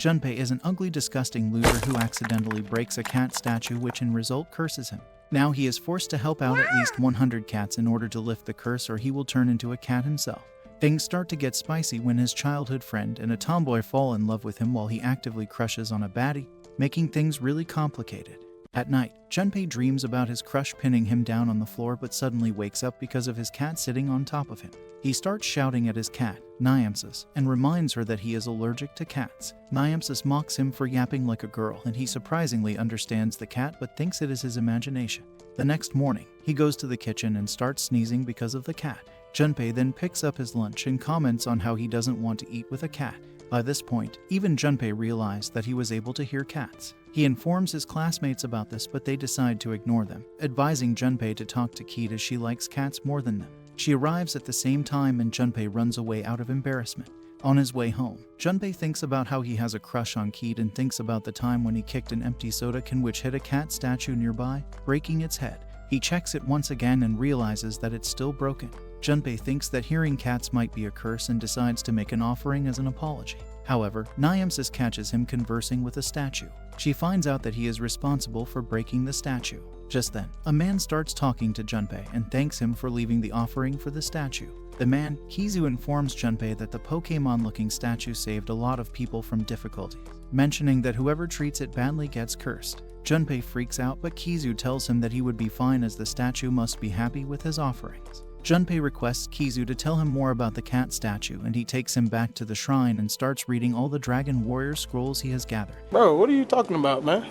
Junpei is an ugly, disgusting loser who accidentally breaks a cat statue, which in result curses him. Now he is forced to help out at least 100 cats in order to lift the curse, or he will turn into a cat himself. Things start to get spicy when his childhood friend and a tomboy fall in love with him while he actively crushes on a baddie, making things really complicated. At night, Junpei dreams about his crush pinning him down on the floor, but suddenly wakes up because of his cat sitting on top of him. He starts shouting at his cat, Niampsis, and reminds her that he is allergic to cats. Niampsis mocks him for yapping like a girl, and he surprisingly understands the cat but thinks it is his imagination. The next morning, he goes to the kitchen and starts sneezing because of the cat. Junpei then picks up his lunch and comments on how he doesn't want to eat with a cat. By this point, even Junpei realized that he was able to hear cats. He informs his classmates about this, but they decide to ignore them, advising Junpei to talk to Keat as she likes cats more than them. She arrives at the same time and Junpei runs away out of embarrassment. On his way home, Junpei thinks about how he has a crush on Keat and thinks about the time when he kicked an empty soda can which hit a cat statue nearby, breaking its head. He checks it once again and realizes that it's still broken. Junpei thinks that hearing cats might be a curse and decides to make an offering as an apology. However, Niampsis catches him conversing with a statue. She finds out that he is responsible for breaking the statue. Just then, a man starts talking to Junpei and thanks him for leaving the offering for the statue. The man, Kizu, informs Junpei that the Pokemon-looking statue saved a lot of people from difficulties, mentioning that whoever treats it badly gets cursed. Junpei freaks out, but Kizu tells him that he would be fine as the statue must be happy with his offerings. Junpei requests Kizu to tell him more about the cat statue, and he takes him back to the shrine and starts reading all the Dragon Warrior scrolls he has gathered. Bro, what are you talking about, man?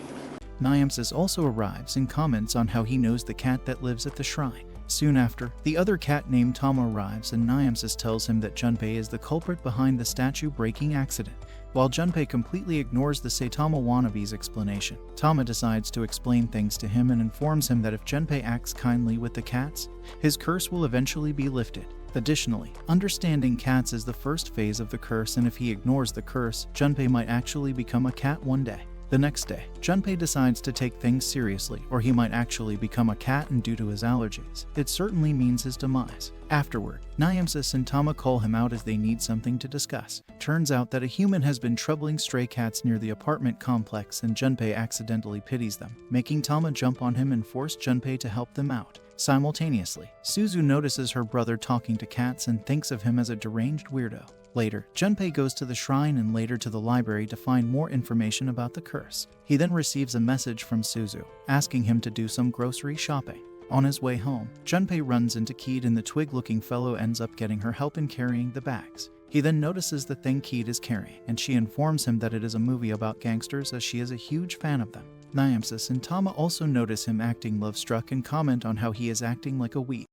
Niampsis also arrives and comments on how he knows the cat that lives at the shrine. Soon after, the other cat named Tama arrives and Niampsis tells him that Junpei is the culprit behind the statue breaking accident. While Junpei completely ignores the Saitama wannabe's explanation, Tama decides to explain things to him and informs him that if Junpei acts kindly with the cats, his curse will eventually be lifted. Additionally, understanding cats is the first phase of the curse, and if he ignores the curse, Junpei might actually become a cat one day. The next day, Junpei decides to take things seriously, or he might actually become a cat, and due to his allergies, it certainly means his demise. Afterward, Niampsis and Tama call him out as they need something to discuss. Turns out that a human has been troubling stray cats near the apartment complex, and Junpei accidentally pities them, making Tama jump on him and force Junpei to help them out. Simultaneously, Suzu notices her brother talking to cats and thinks of him as a deranged weirdo. Later, Junpei goes to the shrine and later to the library to find more information about the curse. He then receives a message from Suzu, asking him to do some grocery shopping. On his way home, Junpei runs into Keat, and the twig-looking fellow ends up getting her help in carrying the bags. He then notices the thing Keat is carrying, and she informs him that it is a movie about gangsters as she is a huge fan of them. Niampsis and Tama also notice him acting love-struck and comment on how he is acting like a weep.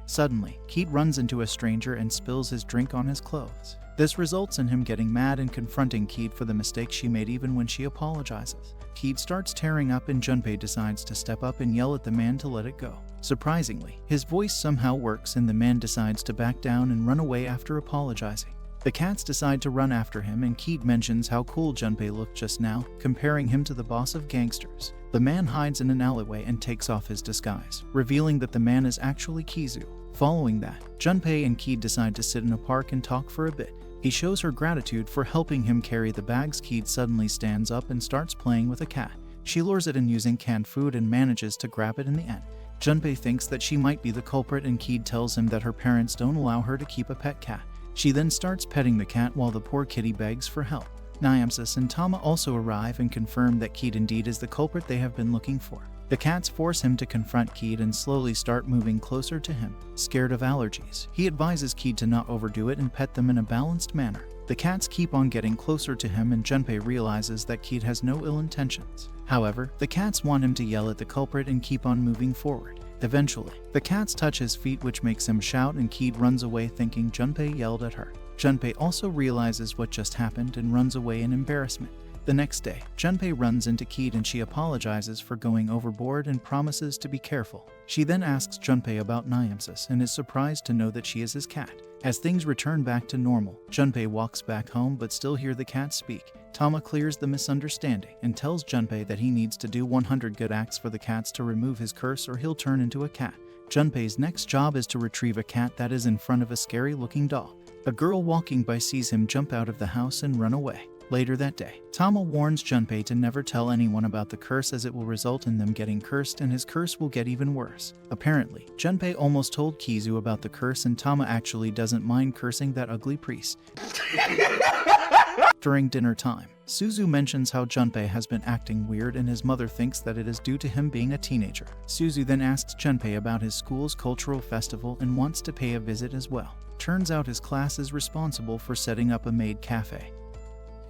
Suddenly, Keat runs into a stranger and spills his drink on his clothes. This results in him getting mad and confronting Keat for the mistake she made even when she apologizes. Keat starts tearing up and Junpei decides to step up and yell at the man to let it go. Surprisingly, his voice somehow works and the man decides to back down and run away after apologizing. The cats decide to run after him and Keat mentions how cool Junpei looked just now, comparing him to the boss of gangsters. The man hides in an alleyway and takes off his disguise, revealing that the man is actually Kizu. Following that, Junpei and Keat decide to sit in a park and talk for a bit. He shows her gratitude for helping him carry the bags. Keat suddenly stands up and starts playing with a cat. She lures it in using canned food and manages to grab it in the end. Junpei thinks that she might be the culprit and Keat tells him that her parents don't allow her to keep a pet cat. She then starts petting the cat while the poor kitty begs for help. Niampsis and Tama also arrive and confirm that Keat indeed is the culprit they have been looking for. The cats force him to confront Keat and slowly start moving closer to him. Scared of allergies, he advises Keat to not overdo it and pet them in a balanced manner. The cats keep on getting closer to him and Junpei realizes that Keat has no ill intentions. However, the cats want him to yell at the culprit and keep on moving forward. Eventually, the cats touch his feet, which makes him shout, and Keat runs away thinking Junpei yelled at her. Junpei also realizes what just happened and runs away in embarrassment. The next day, Junpei runs into Keat and she apologizes for going overboard and promises to be careful. She then asks Junpei about Niampsis and is surprised to know that she is his cat. As things return back to normal, Junpei walks back home but still hear the cat speak. Tama clears the misunderstanding and tells Junpei that he needs to do 100 good acts for the cats to remove his curse or he'll turn into a cat. Junpei's next job is to retrieve a cat that is in front of a scary-looking doll. A girl walking by sees him jump out of the house and run away. Later that day, Tama warns Junpei to never tell anyone about the curse as it will result in them getting cursed and his curse will get even worse. Apparently, Junpei almost told Kizu about the curse and Tama actually doesn't mind cursing that ugly priest. During dinner time, Suzu mentions how Junpei has been acting weird and his mother thinks that it is due to him being a teenager. Suzu then asks Junpei about his school's cultural festival and wants to pay a visit as well. Turns out his class is responsible for setting up a maid cafe.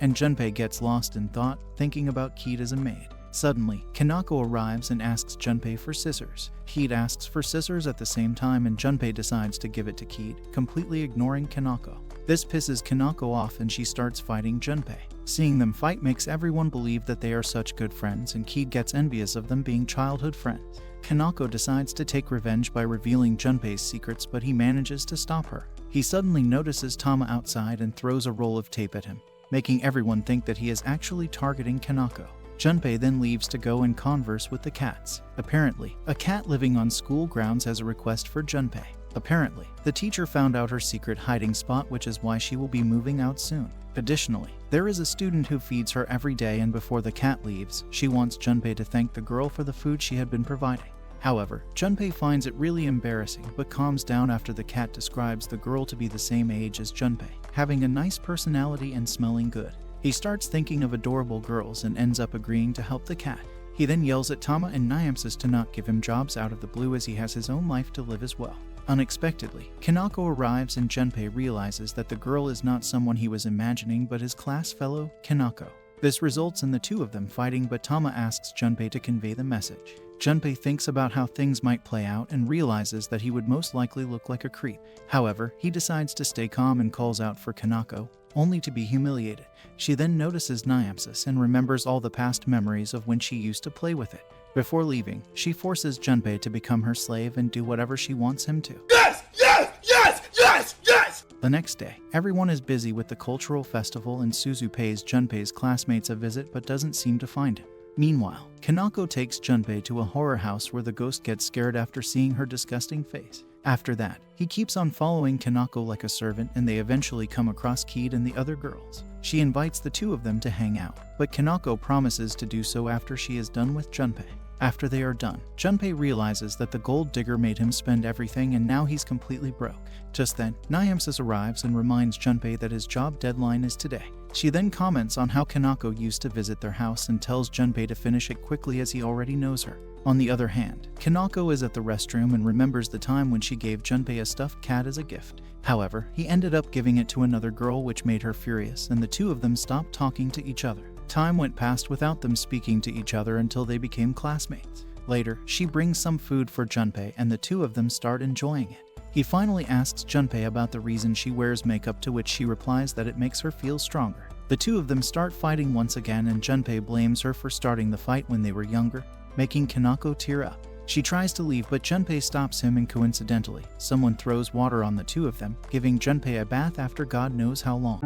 And Junpei gets lost in thought, thinking about Keed as a maid. Suddenly, Kanako arrives and asks Junpei for scissors. Keed asks for scissors at the same time and Junpei decides to give it to Keed, completely ignoring Kanako. This pisses Kanako off and she starts fighting Junpei. Seeing them fight makes everyone believe that they are such good friends and Keed gets envious of them being childhood friends. Kanako decides to take revenge by revealing Junpei's secrets but he manages to stop her. He suddenly notices Tama outside and throws a roll of tape at him, making everyone think that he is actually targeting Kanako. Junpei then leaves to go and converse with the cats. Apparently, a cat living on school grounds has a request for Junpei. Apparently, the teacher found out her secret hiding spot, which is why she will be moving out soon. Additionally, there is a student who feeds her every day and before the cat leaves, she wants Junpei to thank the girl for the food she had been providing. However, Junpei finds it really embarrassing but calms down after the cat describes the girl to be the same age as Junpei, having a nice personality and smelling good. He starts thinking of adorable girls and ends up agreeing to help the cat. He then yells at Tama and Niamsis to not give him jobs out of the blue as he has his own life to live as well. Unexpectedly, Kanako arrives and Junpei realizes that the girl is not someone he was imagining but his class fellow, Kanako. This results in the two of them fighting but Tama asks Junpei to convey the message. Junpei thinks about how things might play out and realizes that he would most likely look like a creep. However, he decides to stay calm and calls out for Kanako, only to be humiliated. She then notices Niamsis and remembers all the past memories of when she used to play with it. Before leaving, she forces Junpei to become her slave and do whatever she wants him to. Yes! Yes! Yes! Yes! Yes! The next day, everyone is busy with the cultural festival and Suzu pays Junpei's classmates a visit but doesn't seem to find him. Meanwhile, Kanako takes Junpei to a horror house where the ghost gets scared after seeing her disgusting face. After that, he keeps on following Kanako like a servant and they eventually come across Keed and the other girls. She invites the two of them to hang out, but Kanako promises to do so after she is done with Junpei. After they are done, Junpei realizes that the gold digger made him spend everything and now he's completely broke. Just then, Niamsis arrives and reminds Junpei that his job deadline is today. She then comments on how Kanako used to visit their house and tells Junpei to finish it quickly as he already knows her. On the other hand, Kanako is at the restroom and remembers the time when she gave Junpei a stuffed cat as a gift. However, he ended up giving it to another girl which made her furious and the two of them stopped talking to each other. Time went past without them speaking to each other until they became classmates. Later, she brings some food for Junpei and the two of them start enjoying it. He finally asks Junpei about the reason she wears makeup, to which she replies that it makes her feel stronger. The two of them start fighting once again and Junpei blames her for starting the fight when they were younger, making Kanako tear up. She tries to leave but Junpei stops him and coincidentally, someone throws water on the two of them, giving Junpei a bath after God knows how long.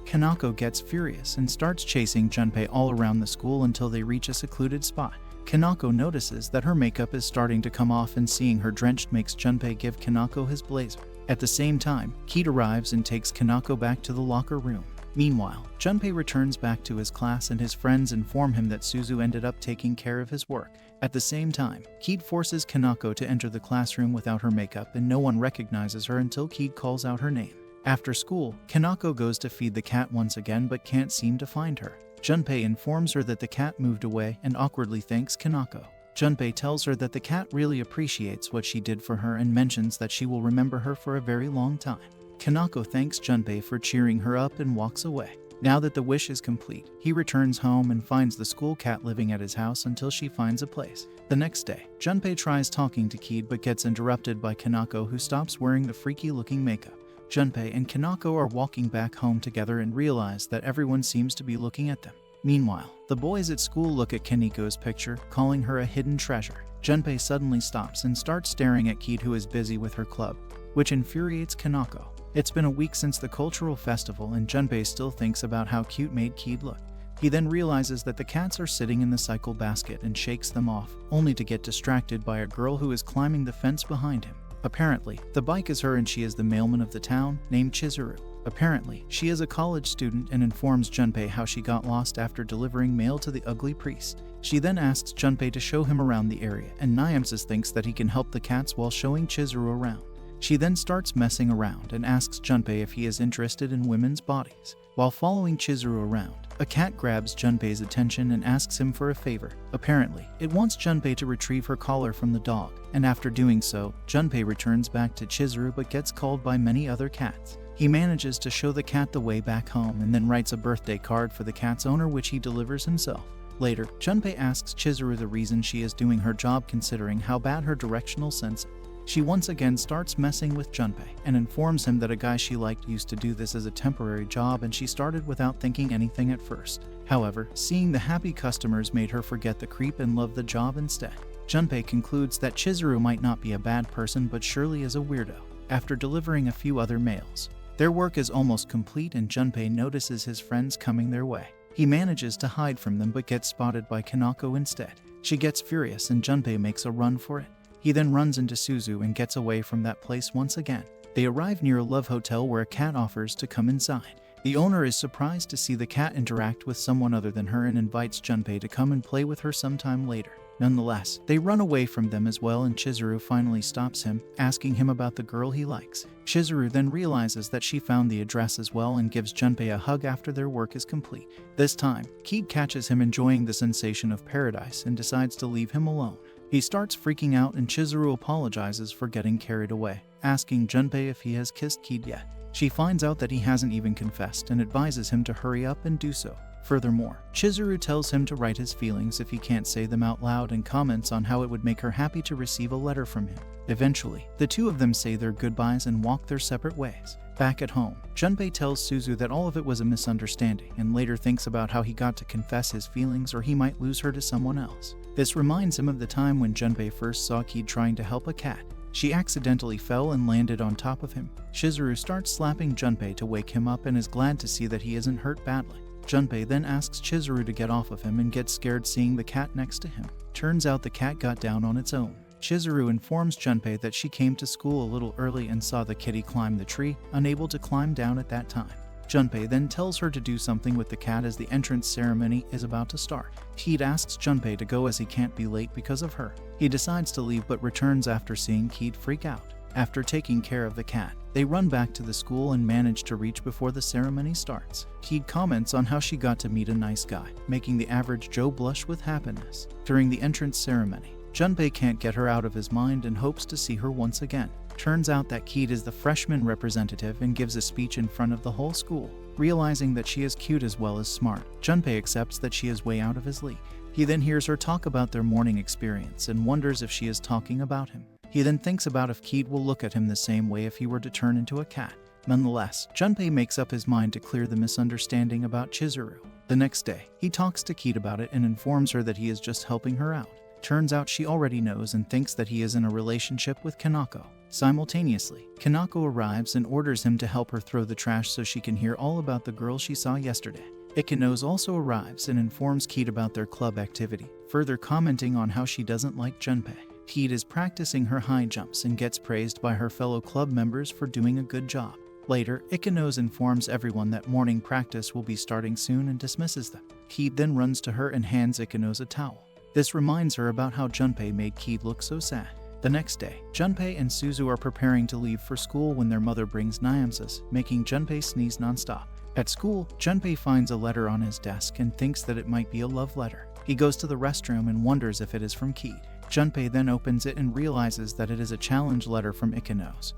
Kanako gets furious and starts chasing Junpei all around the school until they reach a secluded spot. Kanako notices that her makeup is starting to come off and seeing her drenched makes Junpei give Kanako his blazer. At the same time, Keed arrives and takes Kanako back to the locker room. Meanwhile, Junpei returns back to his class and his friends inform him that Suzu ended up taking care of his work. At the same time, Keed forces Kanako to enter the classroom without her makeup and no one recognizes her until Keed calls out her name. After school, Kanako goes to feed the cat once again but can't seem to find her. Junpei informs her that the cat moved away and awkwardly thanks Kanako. Junpei tells her that the cat really appreciates what she did for her and mentions that she will remember her for a very long time. Kanako thanks Junpei for cheering her up and walks away. Now that the wish is complete, he returns home and finds the school cat living at his house until she finds a place. The next day, Junpei tries talking to Keed but gets interrupted by Kanako, who stops wearing the freaky-looking makeup. Junpei and Kanako are walking back home together and realize that everyone seems to be looking at them. Meanwhile, the boys at school look at Kaniko's picture, calling her a hidden treasure. Junpei suddenly stops and starts staring at Keed, who is busy with her club, which infuriates Kanako. It's been a week since the cultural festival and Junpei still thinks about how cute made Keed look. He then realizes that the cats are sitting in the cycle basket and shakes them off, only to get distracted by a girl who is climbing the fence behind him. Apparently, the bike is her and she is the mailman of the town, named Chizuru. Apparently, she is a college student and informs Junpei how she got lost after delivering mail to the ugly priest. She then asks Junpei to show him around the area, and Nyamsis thinks that he can help the cats while showing Chizuru around. She then starts messing around and asks Junpei if he is interested in women's bodies. While following Chizuru around, a cat grabs Junpei's attention and asks him for a favor. Apparently, it wants Junpei to retrieve her collar from the dog, and after doing so, Junpei returns back to Chizuru but gets called by many other cats. He manages to show the cat the way back home and then writes a birthday card for the cat's owner, which he delivers himself. Later, Junpei asks Chizuru the reason she is doing her job considering how bad her directional sense is. She once again starts messing with Junpei and informs him that a guy she liked used to do this as a temporary job and she started without thinking anything at first. However, seeing the happy customers made her forget the creep and love the job instead. Junpei concludes that Chizuru might not be a bad person but surely is a weirdo. After delivering a few other mails, their work is almost complete and Junpei notices his friends coming their way. He manages to hide from them but gets spotted by Kanako instead. She gets furious and Junpei makes a run for it. He then runs into Suzu and gets away from that place once again. They arrive near a love hotel where a cat offers to come inside. The owner is surprised to see the cat interact with someone other than her and invites Junpei to come and play with her sometime later. Nonetheless, they run away from them as well and Chizuru finally stops him, asking him about the girl he likes. Chizuru then realizes that she found the address as well and gives Junpei a hug after their work is complete. This time, Keed catches him enjoying the sensation of paradise and decides to leave him alone. He starts freaking out and Chizuru apologizes for getting carried away, asking Junpei if he has kissed Keed yet. She finds out that he hasn't even confessed and advises him to hurry up and do so. Furthermore, Chizuru tells him to write his feelings if he can't say them out loud and comments on how it would make her happy to receive a letter from him. Eventually, the two of them say their goodbyes and walk their separate ways. Back at home, Junpei tells Suzu that all of it was a misunderstanding and later thinks about how he got to confess his feelings or he might lose her to someone else. This reminds him of the time when Junpei first saw Keed trying to help a cat. She accidentally fell and landed on top of him. Chizuru starts slapping Junpei to wake him up and is glad to see that he isn't hurt badly. Junpei then asks Chizuru to get off of him and gets scared seeing the cat next to him. Turns out the cat got down on its own. Chizuru informs Junpei that she came to school a little early and saw the kitty climb the tree, unable to climb down at that time. Junpei then tells her to do something with the cat as the entrance ceremony is about to start. Keed asks Junpei to go as he can't be late because of her. He decides to leave but returns after seeing Keed freak out. After taking care of the cat, they run back to the school and manage to reach before the ceremony starts. Keed comments on how she got to meet a nice guy, making the average Joe blush with happiness. During the entrance ceremony, Junpei can't get her out of his mind and hopes to see her once again. Turns out that Keed is the freshman representative and gives a speech in front of the whole school. Realizing that she is cute as well as smart, Junpei accepts that she is way out of his league. He then hears her talk about their morning experience and wonders if she is talking about him. He then thinks about if Keed will look at him the same way if he were to turn into a cat. Nonetheless, Junpei makes up his mind to clear the misunderstanding about Chizuru. The next day, he talks to Keed about it and informs her that he is just helping her out. Turns out she already knows and thinks that he is in a relationship with Kanako. Simultaneously, Kanako arrives and orders him to help her throw the trash so she can hear all about the girl she saw yesterday. Ikenos also arrives and informs Keed about their club activity, further commenting on how she doesn't like Junpei. Keed is practicing her high jumps and gets praised by her fellow club members for doing a good job. Later, Ikenos informs everyone that morning practice will be starting soon and dismisses them. Keed then runs to her and hands Ikenos a towel. This reminds her about how Junpei made Keed look so sad. The next day, Junpei and Suzu are preparing to leave for school when their mother brings Nyamsis, making Junpei sneeze nonstop. At school, Junpei finds a letter on his desk and thinks that it might be a love letter. He goes to the restroom and wonders if it is from Keed. Junpei then opens it and realizes that it is a challenge letter from Ikenos,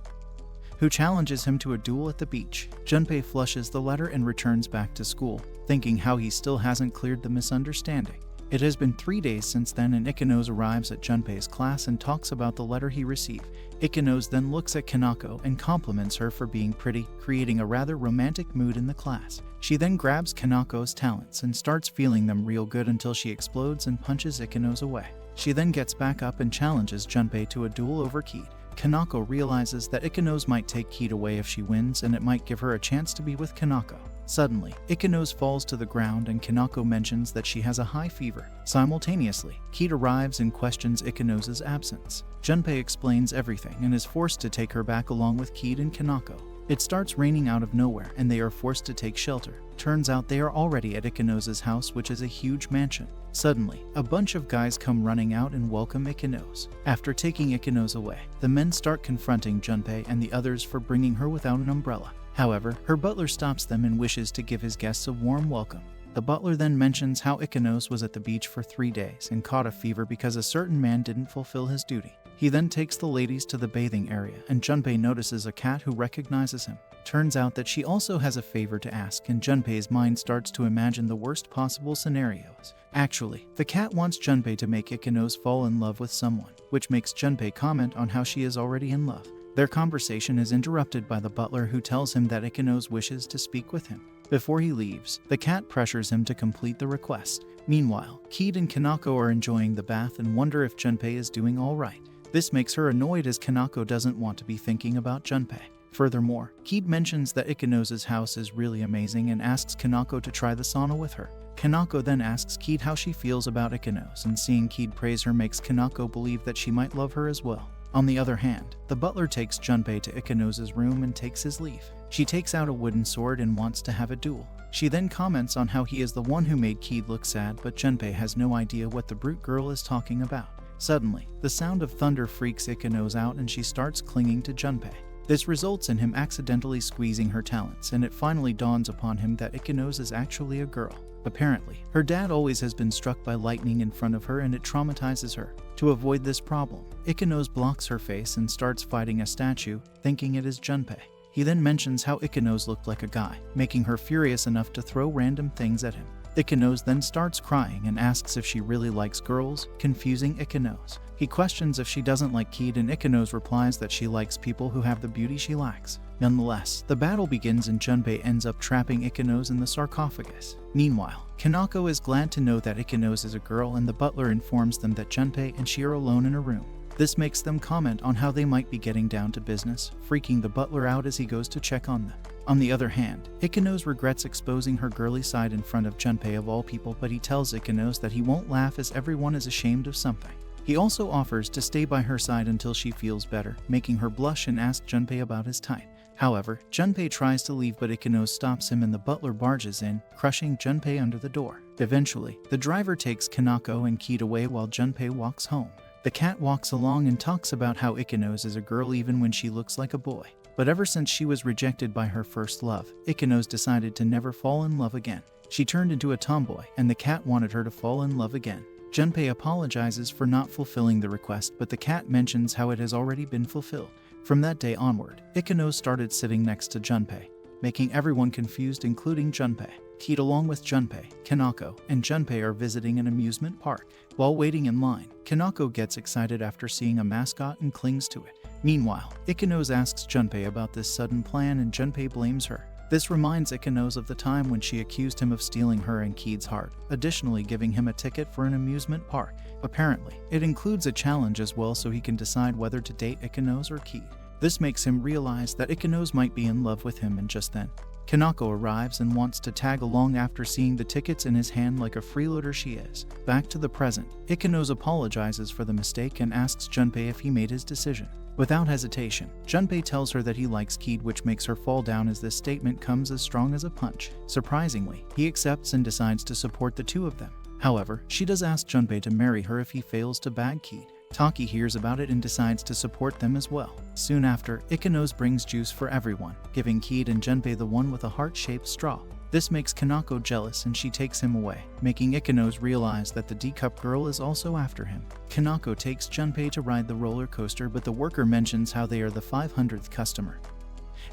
who challenges him to a duel at the beach. Junpei flushes the letter and returns back to school, thinking how he still hasn't cleared the misunderstanding. It has been 3 days since then and Ikenos arrives at Junpei's class and talks about the letter he received. Ikenos then looks at Kanako and compliments her for being pretty, creating a rather romantic mood in the class. She then grabs Kanako's talents and starts feeling them real good until she explodes and punches Ikenos away. She then gets back up and challenges Junpei to a duel over Keed. Kanako realizes that Ikenos might take Keed away if she wins, and it might give her a chance to be with Kanako. Suddenly, Ikenos falls to the ground and Kanako mentions that she has a high fever. Simultaneously, Keed arrives and questions Ikenos' absence. Junpei explains everything and is forced to take her back along with Keed and Kanako. It starts raining out of nowhere and they are forced to take shelter. Turns out they are already at Ikenos' house, which is a huge mansion. Suddenly, a bunch of guys come running out and welcome Ikenos. After taking Ikenos away, the men start confronting Junpei and the others for bringing her without an umbrella. However, her butler stops them and wishes to give his guests a warm welcome. The butler then mentions how Ikenos was at the beach for 3 days and caught a fever because a certain man didn't fulfill his duty. He then takes the ladies to the bathing area and Junpei notices a cat who recognizes him. Turns out that she also has a favor to ask and Junpei's mind starts to imagine the worst possible scenarios. Actually, the cat wants Junpei to make Ikenos fall in love with someone, which makes Junpei comment on how she is already in love. Their conversation is interrupted by the butler who tells him that Ikenos wishes to speak with him. Before he leaves, the cat pressures him to complete the request. Meanwhile, Keed and Kanako are enjoying the bath and wonder if Junpei is doing alright. This makes her annoyed as Kanako doesn't want to be thinking about Junpei. Furthermore, Keed mentions that Ikenos' house is really amazing and asks Kanako to try the sauna with her. Kanako then asks Keed how she feels about Ikenos, and seeing Keed praise her makes Kanako believe that she might love her as well. On the other hand, the butler takes Junpei to Ikenos' room and takes his leave. She takes out a wooden sword and wants to have a duel. She then comments on how he is the one who made Keed look sad, but Junpei has no idea what the brute girl is talking about. Suddenly, the sound of thunder freaks Ikenos out and she starts clinging to Junpei. This results in him accidentally squeezing her talons, and it finally dawns upon him that Ikenos is actually a girl. Apparently, her dad always has been struck by lightning in front of her and it traumatizes her. To avoid this problem, Ikenos blocks her face and starts fighting a statue, thinking it is Junpei. He then mentions how Ikenos looked like a guy, making her furious enough to throw random things at him. Ikenos then starts crying and asks if she really likes girls, confusing Ikenos. He questions if she doesn't like Keed and Ikenos replies that she likes people who have the beauty she lacks. Nonetheless, the battle begins and Junpei ends up trapping Ikenos in the sarcophagus. Meanwhile, Kanako is glad to know that Ikenos is a girl and the butler informs them that Junpei and she are alone in a room. This makes them comment on how they might be getting down to business, freaking the butler out as he goes to check on them. On the other hand, Ikenos regrets exposing her girly side in front of Junpei of all people, but he tells Ikenos that he won't laugh as everyone is ashamed of something. He also offers to stay by her side until she feels better, making her blush and ask Junpei about his type. However, Junpei tries to leave but Ikenos stops him and the butler barges in, crushing Junpei under the door. Eventually, the driver takes Kanako and Keed away while Junpei walks home. The cat walks along and talks about how Ikenos is a girl even when she looks like a boy. But ever since she was rejected by her first love, Ikenos decided to never fall in love again. She turned into a tomboy and the cat wanted her to fall in love again. Junpei apologizes for not fulfilling the request, but the cat mentions how it has already been fulfilled. From that day onward, Ikenos started sitting next to Junpei, making everyone confused including Junpei. Keed along with Junpei, Kanako, and Junpei are visiting an amusement park. While waiting in line, Kanako gets excited after seeing a mascot and clings to it. Meanwhile, Ikenos asks Junpei about this sudden plan and Junpei blames her. This reminds Ikenos of the time when she accused him of stealing her and Keed's heart, additionally giving him a ticket for an amusement park. Apparently, it includes a challenge as well so he can decide whether to date Ikenos or Keed. This makes him realize that Ikenos might be in love with him, and just then, Kanako arrives and wants to tag along after seeing the tickets in his hand like a freeloader she is. Back to the present, Ikenos apologizes for the mistake and asks Junpei if he made his decision. Without hesitation, Junpei tells her that he likes Keed, which makes her fall down as this statement comes as strong as a punch. Surprisingly, he accepts and decides to support the two of them. However, she does ask Junpei to marry her if he fails to bag Keed. Taki hears about it and decides to support them as well. Soon after, Ikenos brings juice for everyone, giving Keed and Junpei the one with a heart-shaped straw. This makes Kanako jealous and she takes him away, making Ikenos realize that the D-Cup girl is also after him. Kanako takes Junpei to ride the roller coaster, but the worker mentions how they are the 500th customer,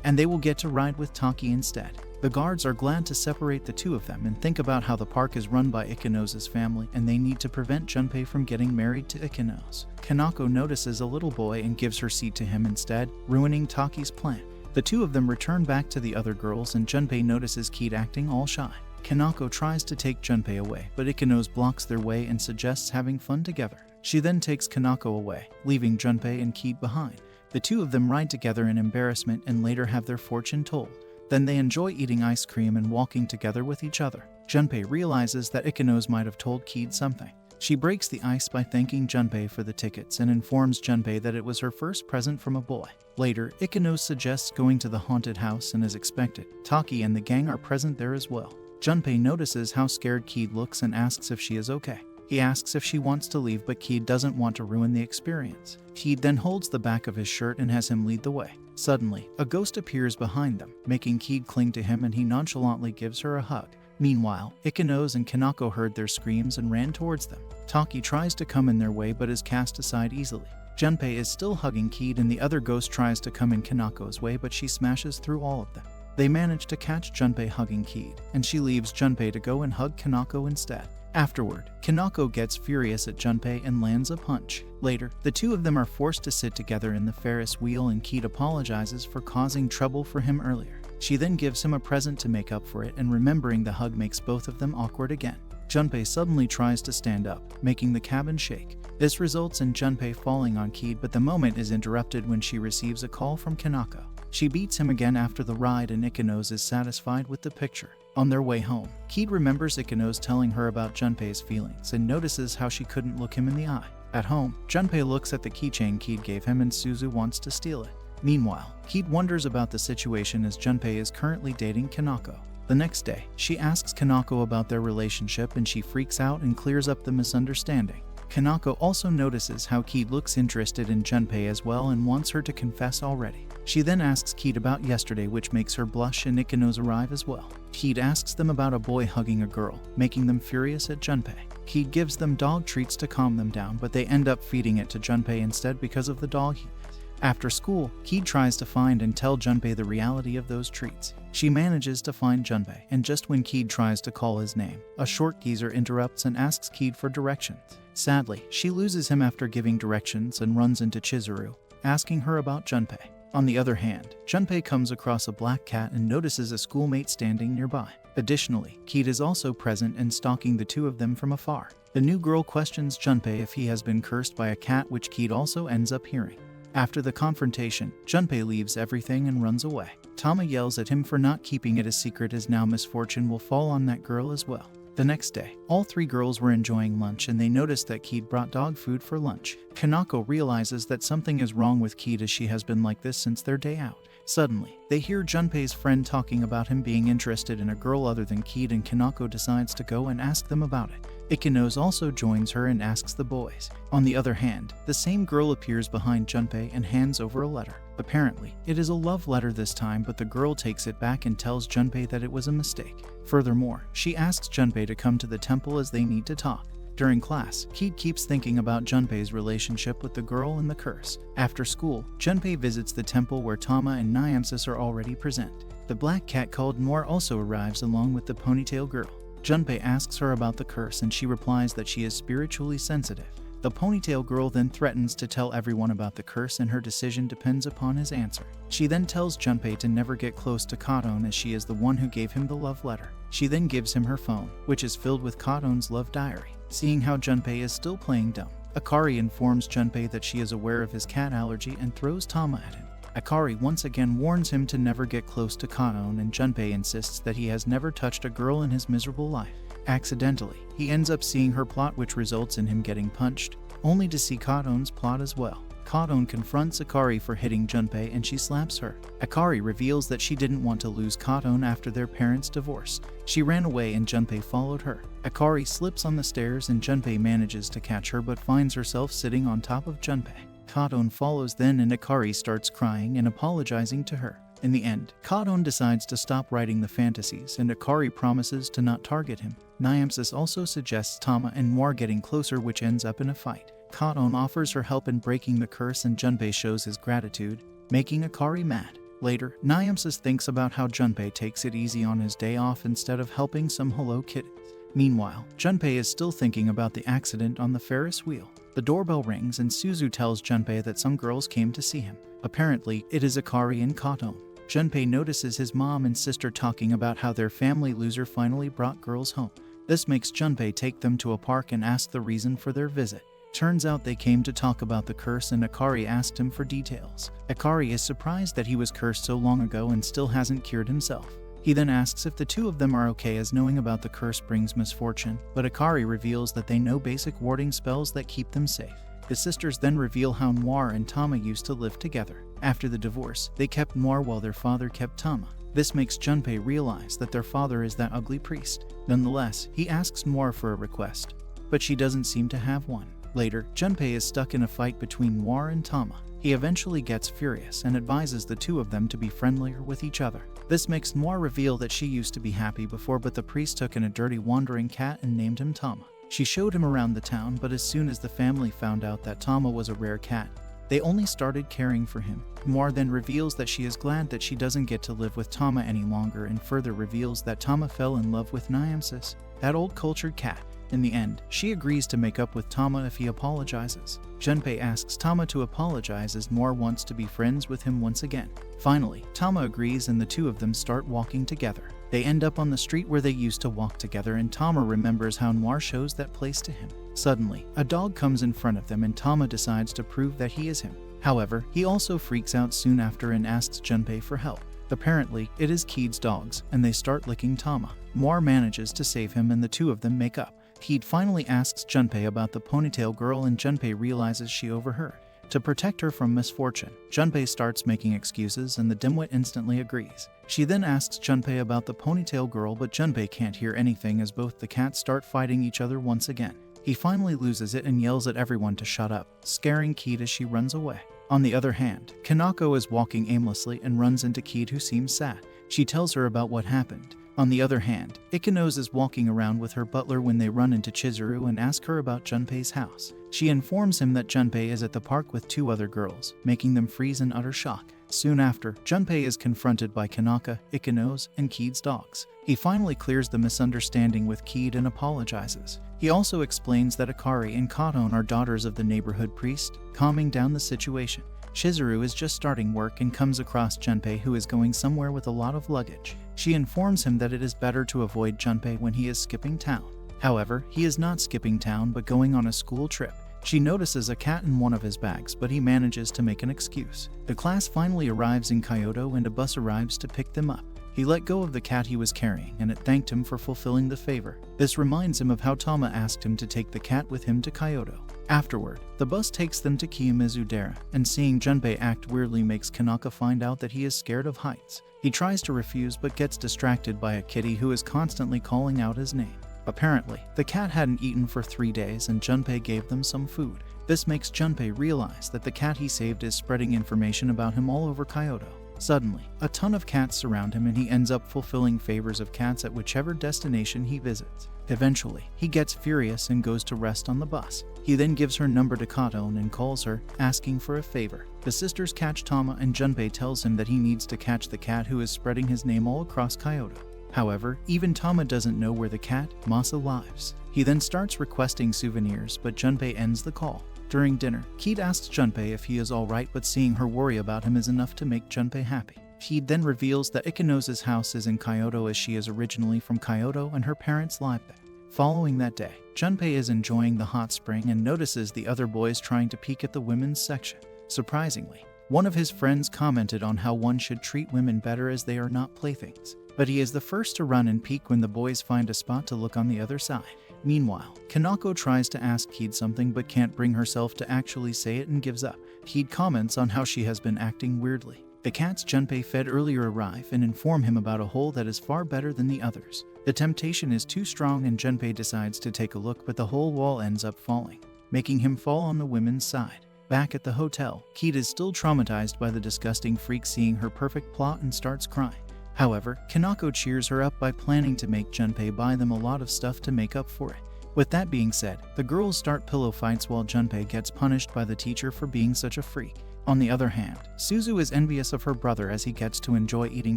and they will get to ride with Taki instead. The guards are glad to separate the two of them and think about how the park is run by Ikenos' family and they need to prevent Junpei from getting married to Ikenos. Kanako notices a little boy and gives her seat to him instead, ruining Taki's plan. The two of them return back to the other girls and Junpei notices Keed acting all shy. Kanako tries to take Junpei away, but Ikenos blocks their way and suggests having fun together. She then takes Kanako away, leaving Junpei and Keed behind. The two of them ride together in embarrassment and later have their fortune told. Then they enjoy eating ice cream and walking together with each other. Junpei realizes that Ikenos might have told Keed something. She breaks the ice by thanking Junpei for the tickets and informs Junpei that it was her first present from a boy. Later, Ikenos suggests going to the haunted house, and as expected, Taki and the gang are present there as well. Junpei notices how scared Keed looks and asks if she is okay. He asks if she wants to leave, but Keed doesn't want to ruin the experience. Keed then holds the back of his shirt and has him lead the way. Suddenly, a ghost appears behind them, making Keed cling to him, and he nonchalantly gives her a hug. Meanwhile, Ikenos and Kanako heard their screams and ran towards them. Taki tries to come in their way but is cast aside easily. Junpei is still hugging Keed and the other ghost tries to come in Kanako's way, but she smashes through all of them. They manage to catch Junpei hugging Keed, and she leaves Junpei to go and hug Kanako instead. Afterward, Kanako gets furious at Junpei and lands a punch. Later, the two of them are forced to sit together in the Ferris wheel, and Keed apologizes for causing trouble for him earlier. She then gives him a present to make up for it, and remembering the hug makes both of them awkward again. Junpei suddenly tries to stand up, making the cabin shake. This results in Junpei falling on Keed, but the moment is interrupted when she receives a call from Kanako. She beats him again after the ride, and Ikenos is satisfied with the picture. On their way home, Keed remembers Ikenos telling her about Junpei's feelings and notices how she couldn't look him in the eye. At home, Junpei looks at the keychain Keed gave him and Suzu wants to steal it. Meanwhile, Keed wonders about the situation as Junpei is currently dating Kanako. The next day, she asks Kanako about their relationship and she freaks out and clears up the misunderstanding. Kanako also notices how Keed looks interested in Junpei as well and wants her to confess already. She then asks Keed about yesterday, which makes her blush, and Ikenos arrive as well. Keed asks them about a boy hugging a girl, making them furious at Junpei. Keed gives them dog treats to calm them down, but they end up feeding it to Junpei instead because of the dog he is. After school, Keed tries to find and tell Junpei the reality of those treats. She manages to find Junpei, and just when Keed tries to call his name, a short geezer interrupts and asks Keed for directions. Sadly, she loses him after giving directions and runs into Chizuru, asking her about Junpei. On the other hand, Junpei comes across a black cat and notices a schoolmate standing nearby. Additionally, Keed is also present and stalking the two of them from afar. The new girl questions Junpei if he has been cursed by a cat, which Keed also ends up hearing. After the confrontation, Junpei leaves everything and runs away. Tama yells at him for not keeping it a secret, as now misfortune will fall on that girl as well. The next day, all three girls were enjoying lunch and they noticed that Keed brought dog food for lunch. Kanako realizes that something is wrong with Keed as she has been like this since their day out. Suddenly, they hear Junpei's friend talking about him being interested in a girl other than Keed, and Kanako decides to go and ask them about it. Ikenos also joins her and asks the boys. On the other hand, the same girl appears behind Junpei and hands over a letter. Apparently, it is a love letter this time, but the girl takes it back and tells Junpei that it was a mistake. Furthermore, she asks Junpei to come to the temple as they need to talk. During class, Keed keeps thinking about Junpei's relationship with the girl and the curse. After school, Junpei visits the temple where Tama and Nyamsis are already present. The black cat called Noir also arrives along with the ponytail girl. Junpei asks her about the curse and she replies that she is spiritually sensitive. The ponytail girl then threatens to tell everyone about the curse and her decision depends upon his answer. She then tells Junpei to never get close to Kadon as she is the one who gave him the love letter. She then gives him her phone, which is filled with Kadon's love diary. Seeing how Junpei is still playing dumb, Akari informs Junpei that she is aware of his cat allergy and throws Tama at him. Akari once again warns him to never get close to Kadon, and Junpei insists that he has never touched a girl in his miserable life. Accidentally, he ends up seeing her plot, which results in him getting punched, only to see Kadon's plot as well. Kadon confronts Akari for hitting Junpei and she slaps her. Akari reveals that she didn't want to lose Kadon after their parents divorced. She ran away and Junpei followed her. Akari slips on the stairs and Junpei manages to catch her but finds herself sitting on top of Junpei. Kadon follows then and Akari starts crying and apologizing to her. In the end, Kadon decides to stop writing the fantasies and Akari promises to not target him. Nyamsis also suggests Tama and Noir getting closer, which ends up in a fight. Kadon offers her help in breaking the curse and Junpei shows his gratitude, making Akari mad. Later, Nyamsis thinks about how Junpei takes it easy on his day off instead of helping some Hello Kittens. Meanwhile, Junpei is still thinking about the accident on the Ferris wheel. The doorbell rings and Suzu tells Junpei that some girls came to see him. Apparently, it is Akari and Kadon. Junpei notices his mom and sister talking about how their family loser finally brought girls home. This makes Junpei take them to a park and ask the reason for their visit. Turns out they came to talk about the curse and Akari asked him for details. Akari is surprised that he was cursed so long ago and still hasn't cured himself. He then asks if the two of them are okay as knowing about the curse brings misfortune, but Akari reveals that they know basic warding spells that keep them safe. The sisters then reveal how Noir and Tama used to live together. After the divorce, they kept Noir while their father kept Tama. This makes Junpei realize that their father is that ugly priest. Nonetheless, he asks Noir for a request, but she doesn't seem to have one. Later, Junpei is stuck in a fight between Noir and Tama. He eventually gets furious and advises the two of them to be friendlier with each other. This makes Noir reveal that she used to be happy before, but the priest took in a dirty wandering cat and named him Tama. She showed him around the town, but as soon as the family found out that Tama was a rare cat, they only started caring for him. Noir then reveals that she is glad that she doesn't get to live with Tama any longer and further reveals that Tama fell in love with Niamsis, that old cultured cat. In the end, she agrees to make up with Tama if he apologizes. Junpei asks Tama to apologize as Noir wants to be friends with him once again. Finally, Tama agrees and the two of them start walking together. They end up on the street where they used to walk together and Tama remembers how Noir shows that place to him. Suddenly, a dog comes in front of them and Tama decides to prove that he is him. However, he also freaks out soon after and asks Junpei for help. Apparently, it is Keed's dogs, and they start licking Tama. Noir manages to save him and the two of them make up. Keed finally asks Junpei about the ponytail girl and Junpei realizes she overheard. To protect her from misfortune, Junpei starts making excuses and the dimwit instantly agrees. She then asks Junpei about the ponytail girl, but Junpei can't hear anything as both the cats start fighting each other once again. He finally loses it and yells at everyone to shut up, scaring Keed as she runs away. On the other hand, Kanako is walking aimlessly and runs into Keed, who seems sad. She tells her about what happened. On the other hand, Ikenos is walking around with her butler when they run into Chizuru and ask her about Junpei's house. She informs him that Junpei is at the park with two other girls, making them freeze in utter shock. Soon after, Junpei is confronted by Kanaka, Ikenos, and Keed's dogs. He finally clears the misunderstanding with Keed and apologizes. He also explains that Akari and Katon are daughters of the neighborhood priest, calming down the situation. Chizuru is just starting work and comes across Junpei, who is going somewhere with a lot of luggage. She informs him that it is better to avoid Junpei when he is skipping town. However, he is not skipping town but going on a school trip. She notices a cat in one of his bags, but he manages to make an excuse. The class finally arrives in Kyoto and a bus arrives to pick them up. He let go of the cat he was carrying and it thanked him for fulfilling the favor. This reminds him of how Tama asked him to take the cat with him to Kyoto. Afterward, the bus takes them to Kiyomizu-dera, and seeing Junpei act weirdly makes Kanaka find out that he is scared of heights. He tries to refuse but gets distracted by a kitty who is constantly calling out his name. Apparently, the cat hadn't eaten for 3 days and Junpei gave them some food. This makes Junpei realize that the cat he saved is spreading information about him all over Kyoto. Suddenly, a ton of cats surround him and he ends up fulfilling favors of cats at whichever destination he visits. Eventually, he gets furious and goes to rest on the bus. He then gives her number to Katon and calls her, asking for a favor. The sisters catch Tama and Junpei tells him that he needs to catch the cat who is spreading his name all across Kyoto. However, even Tama doesn't know where the cat, Masa, lives. He then starts requesting souvenirs, but Junpei ends the call. During dinner, Keed asks Junpei if he is alright, but seeing her worry about him is enough to make Junpei happy. Keed then reveals that Ikenos' house is in Kyoto as she is originally from Kyoto and her parents live there. Following that day, Junpei is enjoying the hot spring and notices the other boys trying to peek at the women's section. Surprisingly, one of his friends commented on how one should treat women better as they are not playthings. But he is the first to run and peek when the boys find a spot to look on the other side. Meanwhile, Kanako tries to ask Keed something but can't bring herself to actually say it and gives up. Keed comments on how she has been acting weirdly. The cats Junpei fed earlier arrive and inform him about a hole that is far better than the others. The temptation is too strong and Junpei decides to take a look, but the whole wall ends up falling, making him fall on the women's side. Back at the hotel, Keed is still traumatized by the disgusting freak seeing her perfect plot and starts crying. However, Kanako cheers her up by planning to make Junpei buy them a lot of stuff to make up for it. With that being said, the girls start pillow fights while Junpei gets punished by the teacher for being such a freak. On the other hand, Suzu is envious of her brother as he gets to enjoy eating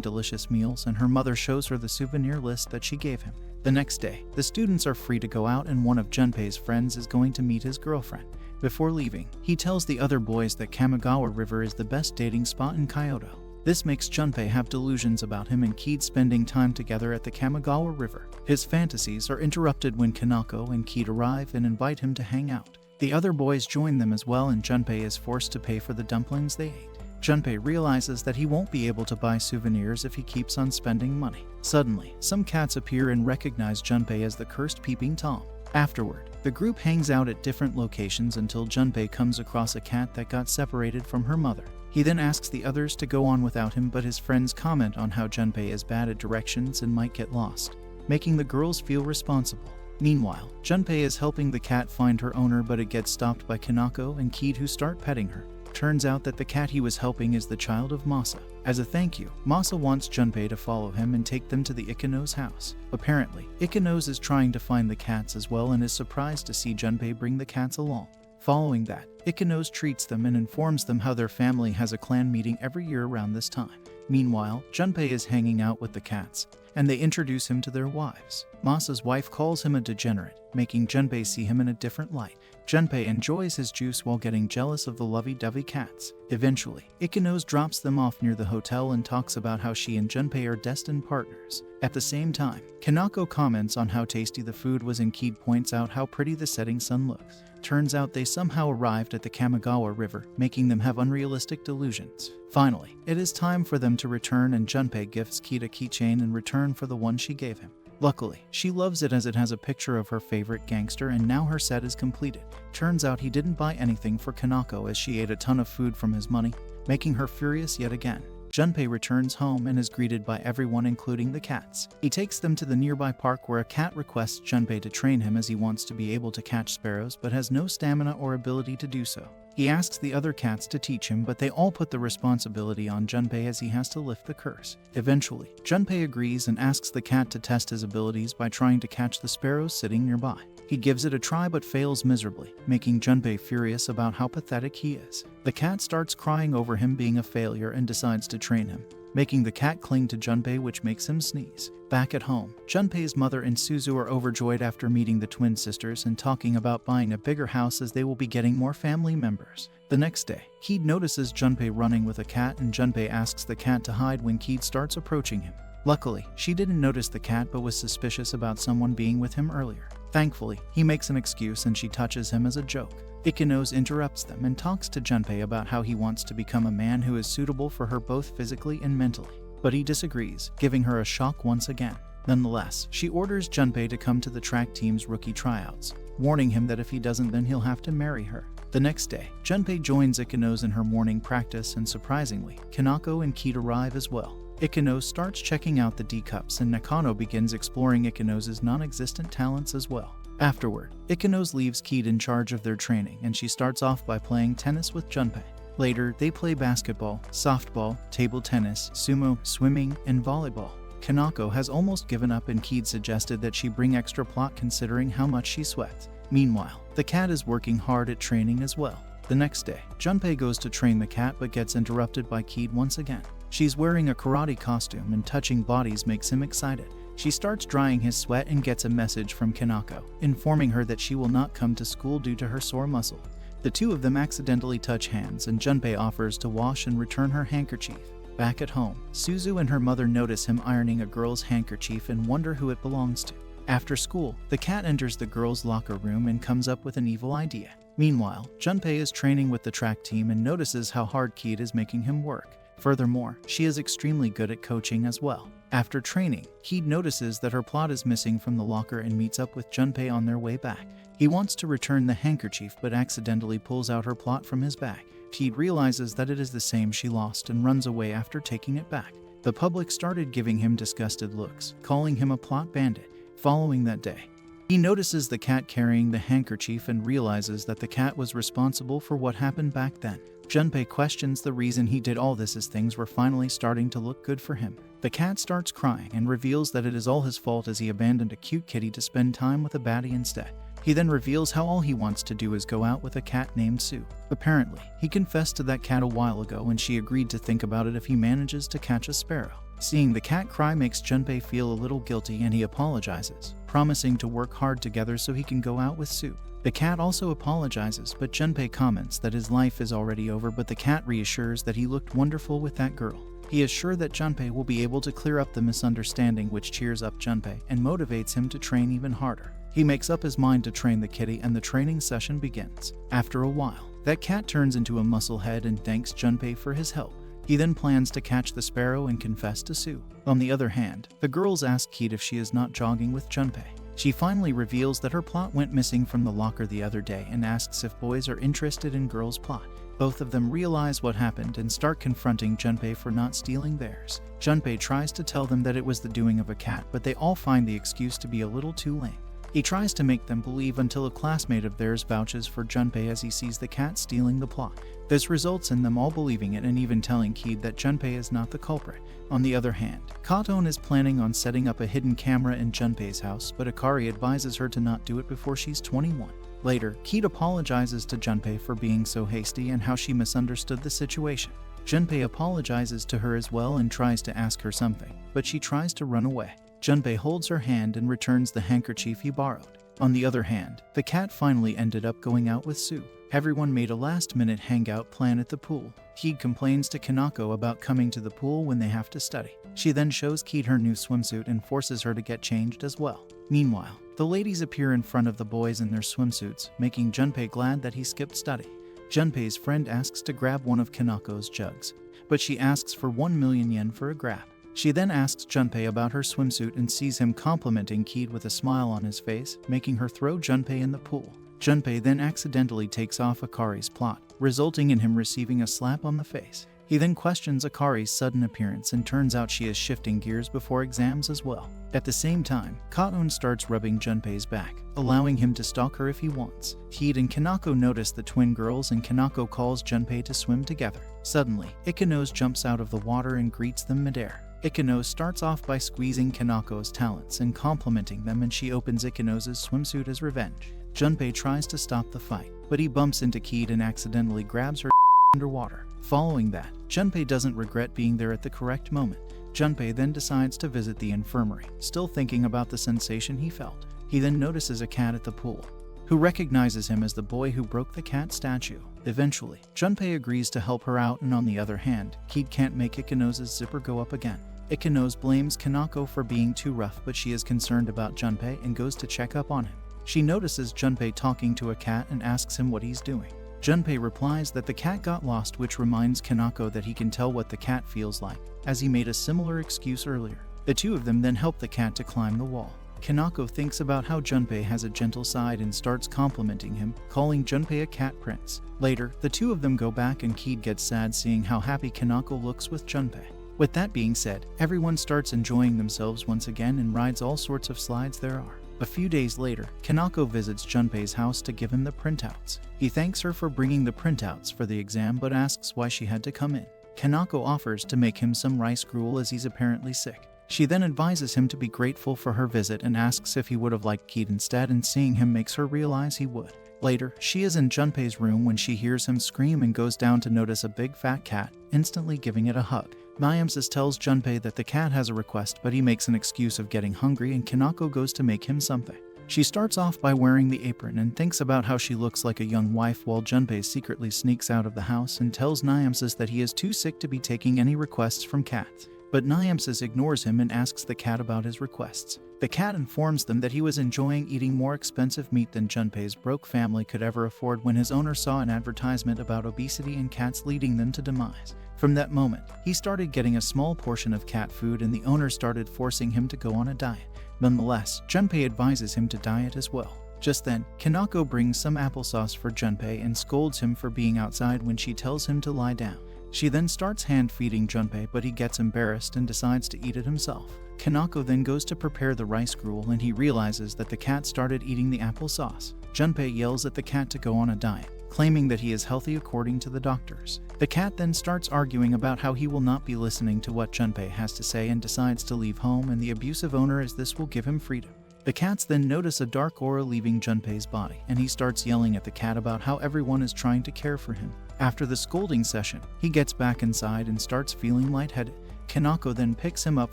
delicious meals and her mother shows her the souvenir list that she gave him. The next day, the students are free to go out and one of Junpei's friends is going to meet his girlfriend. Before leaving, he tells the other boys that Kamigawa River is the best dating spot in Kyoto. This makes Junpei have delusions about him and Keed spending time together at the Kamigawa River. His fantasies are interrupted when Kanako and Keed arrive and invite him to hang out. The other boys join them as well, and Junpei is forced to pay for the dumplings they ate. Junpei realizes that he won't be able to buy souvenirs if he keeps on spending money. Suddenly, some cats appear and recognize Junpei as the cursed Peeping Tom. Afterward, the group hangs out at different locations until Junpei comes across a cat that got separated from her mother. He then asks the others to go on without him, but his friends comment on how Junpei is bad at directions and might get lost, making the girls feel responsible. Meanwhile, Junpei is helping the cat find her owner, but it gets stopped by Kanako and Keed, who start petting her. Turns out that the cat he was helping is the child of Masa. As a thank you, Masa wants Junpei to follow him and take them to the Ikano's house. Apparently, Ikano's is trying to find the cats as well and is surprised to see Junpei bring the cats along. Following that, Ikano's treats them and informs them how their family has a clan meeting every year around this time. Meanwhile, Junpei is hanging out with the cats, and they introduce him to their wives. Masa's wife calls him a degenerate, making Junpei see him in a different light. Junpei enjoys his juice while getting jealous of the lovey-dovey cats. Eventually, Ikano's drops them off near the hotel and talks about how she and Junpei are destined partners. At the same time, Kanako comments on how tasty the food was, and Keed points out how pretty the setting sun looks. Turns out they somehow arrived at the Kamigawa River, making them have unrealistic delusions. Finally, it is time for them to return, and Junpei gifts Keed a keychain in return for the one she gave him. Luckily, she loves it as it has a picture of her favorite gangster, and now her set is completed. Turns out he didn't buy anything for Kanako as she ate a ton of food from his money, making her furious yet again. Junpei returns home and is greeted by everyone, including the cats. He takes them to the nearby park where a cat requests Junpei to train him as he wants to be able to catch sparrows but has no stamina or ability to do so. He asks the other cats to teach him, but they all put the responsibility on Junpei as he has to lift the curse. Eventually, Junpei agrees and asks the cat to test his abilities by trying to catch the sparrows sitting nearby. He gives it a try but fails miserably, making Junpei furious about how pathetic he is. The cat starts crying over him being a failure and decides to train him, making the cat cling to Junpei, which makes him sneeze. Back at home, Junpei's mother and Suzu are overjoyed after meeting the twin sisters and talking about buying a bigger house as they will be getting more family members. The next day, Keed notices Junpei running with a cat, and Junpei asks the cat to hide when Keed starts approaching him. Luckily, she didn't notice the cat but was suspicious about someone being with him earlier. Thankfully, he makes an excuse and she touches him as a joke. Ikano's interrupts them and talks to Junpei about how he wants to become a man who is suitable for her both physically and mentally. But he disagrees, giving her a shock once again. Nonetheless, she orders Junpei to come to the track team's rookie tryouts, warning him that if he doesn't, then he'll have to marry her. The next day, Junpei joins Ikano's in her morning practice, and surprisingly, Kanako and Keed arrive as well. Ikano starts checking out the D-cups, and Nakano begins exploring Ikano's non-existent talents as well. Afterward, Ikano's leaves Keed in charge of their training, and she starts off by playing tennis with Junpei. Later, they play basketball, softball, table tennis, sumo, swimming, and volleyball. Kanako has almost given up, and Keed suggested that she bring extra plot considering how much she sweats. Meanwhile, the cat is working hard at training as well. The next day, Junpei goes to train the cat but gets interrupted by Keed once again. She's wearing a karate costume, and touching bodies makes him excited. She starts drying his sweat and gets a message from Kanako, informing her that she will not come to school due to her sore muscle. The two of them accidentally touch hands, and Junpei offers to wash and return her handkerchief. Back at home, Suzu and her mother notice him ironing a girl's handkerchief and wonder who it belongs to. After school, the cat enters the girls' locker room and comes up with an evil idea. Meanwhile, Junpei is training with the track team and notices how hard Keed is making him work. Furthermore, she is extremely good at coaching as well. After training, Keed notices that her plot is missing from the locker and meets up with Junpei on their way back. He wants to return the handkerchief but accidentally pulls out her plot from his bag. Keed realizes that it is the same she lost and runs away after taking it back. The public started giving him disgusted looks, calling him a plot bandit. Following that day, he notices the cat carrying the handkerchief and realizes that the cat was responsible for what happened back then. Junpei questions the reason he did all this as things were finally starting to look good for him. The cat starts crying and reveals that it is all his fault as he abandoned a cute kitty to spend time with a baddie instead. He then reveals how all he wants to do is go out with a cat named Sue. Apparently, he confessed to that cat a while ago and she agreed to think about it if he manages to catch a sparrow. Seeing the cat cry makes Junpei feel a little guilty and he apologizes, promising to work hard together so he can go out with Sue. The cat also apologizes, but Junpei comments that his life is already over, but the cat reassures that he looked wonderful with that girl. He is sure that Junpei will be able to clear up the misunderstanding, which cheers up Junpei and motivates him to train even harder. He makes up his mind to train the kitty and the training session begins. After a while, that cat turns into a musclehead and thanks Junpei for his help. He then plans to catch the sparrow and confess to Sue. On the other hand, the girls ask Keat if she is not jogging with Junpei. She finally reveals that her plot went missing from the locker the other day and asks if boys are interested in girls' plot. Both of them realize what happened and start confronting Junpei for not stealing theirs. Junpei tries to tell them that it was the doing of a cat, but they all find the excuse to be a little too lame. He tries to make them believe until a classmate of theirs vouches for Junpei as he sees the cat stealing the plot. This results in them all believing it and even telling Keat that Junpei is not the culprit. On the other hand, Katon is planning on setting up a hidden camera in Junpei's house, but Akari advises her to not do it before she's 21. Later, Keat apologizes to Junpei for being so hasty and how she misunderstood the situation. Junpei apologizes to her as well and tries to ask her something, but she tries to run away. Junpei holds her hand and returns the handkerchief he borrowed. On the other hand, the cat finally ended up going out with Sue. Everyone made a last-minute hangout plan at the pool. Keat complains to Kanako about coming to the pool when they have to study. She then shows Keat her new swimsuit and forces her to get changed as well. Meanwhile, the ladies appear in front of the boys in their swimsuits, making Junpei glad that he skipped study. Junpei's friend asks to grab one of Kanako's jugs, but she asks for 1 million yen for a grab. She then asks Junpei about her swimsuit and sees him complimenting Keat with a smile on his face, making her throw Junpei in the pool. Junpei then accidentally takes off Akari's plot, resulting in him receiving a slap on the face. He then questions Akari's sudden appearance and turns out she is shifting gears before exams as well. At the same time, Katon starts rubbing Junpei's back, allowing him to stalk her if he wants. Keat and Kanako notice the twin girls and Kanako calls Junpei to swim together. Suddenly, Ikanos jumps out of the water and greets them midair. Ikanos starts off by squeezing Kanako's talents and complimenting them, and she opens Ikanos' swimsuit as revenge. Junpei tries to stop the fight, but he bumps into Keat and accidentally grabs her underwater. Following that, Junpei doesn't regret being there at the correct moment. Junpei then decides to visit the infirmary, still thinking about the sensation he felt. He then notices a cat at the pool, who recognizes him as the boy who broke the cat statue. Eventually, Junpei agrees to help her out, and on the other hand, Keat can't make Ikanos' zipper go up again. Ikanos blames Kanako for being too rough, but she is concerned about Junpei and goes to check up on him. She notices Junpei talking to a cat and asks him what he's doing. Junpei replies that the cat got lost, which reminds Kanako that he can tell what the cat feels like, as he made a similar excuse earlier. The two of them then help the cat to climb the wall. Kanako thinks about how Junpei has a gentle side and starts complimenting him, calling Junpei a cat prince. Later, the two of them go back and Keat gets sad seeing how happy Kanako looks with Junpei. With that being said, everyone starts enjoying themselves once again and rides all sorts of slides there are. A few days later, Kanako visits Junpei's house to give him the printouts. He thanks her for bringing the printouts for the exam but asks why she had to come in. Kanako offers to make him some rice gruel as he's apparently sick. She then advises him to be grateful for her visit and asks if he would have liked Keat instead, and seeing him makes her realize he would. Later, she is in Junpei's room when she hears him scream and goes down to notice a big fat cat, instantly giving it a hug. Nyamsis tells Junpei that the cat has a request, but he makes an excuse of getting hungry and Kanako goes to make him something. She starts off by wearing the apron and thinks about how she looks like a young wife, while Junpei secretly sneaks out of the house and tells Nyamsis that he is too sick to be taking any requests from cats. But Nyamsis ignores him and asks the cat about his requests. The cat informs them that he was enjoying eating more expensive meat than Junpei's broke family could ever afford when his owner saw an advertisement about obesity and cats leading them to demise. From that moment, he started getting a small portion of cat food and the owner started forcing him to go on a diet. Nonetheless, Junpei advises him to diet as well. Just then, Kanako brings some applesauce for Junpei and scolds him for being outside when she tells him to lie down. She then starts hand-feeding Junpei, but he gets embarrassed and decides to eat it himself. Kanako then goes to prepare the rice gruel and he realizes that the cat started eating the applesauce. Junpei yells at the cat to go on a diet, claiming that he is healthy according to the doctors. The cat then starts arguing about how he will not be listening to what Junpei has to say and decides to leave home and the abusive owner, as this will give him freedom. The cats then notice a dark aura leaving Junpei's body, and he starts yelling at the cat about how everyone is trying to care for him. After the scolding session, he gets back inside and starts feeling lightheaded. Kanako then picks him up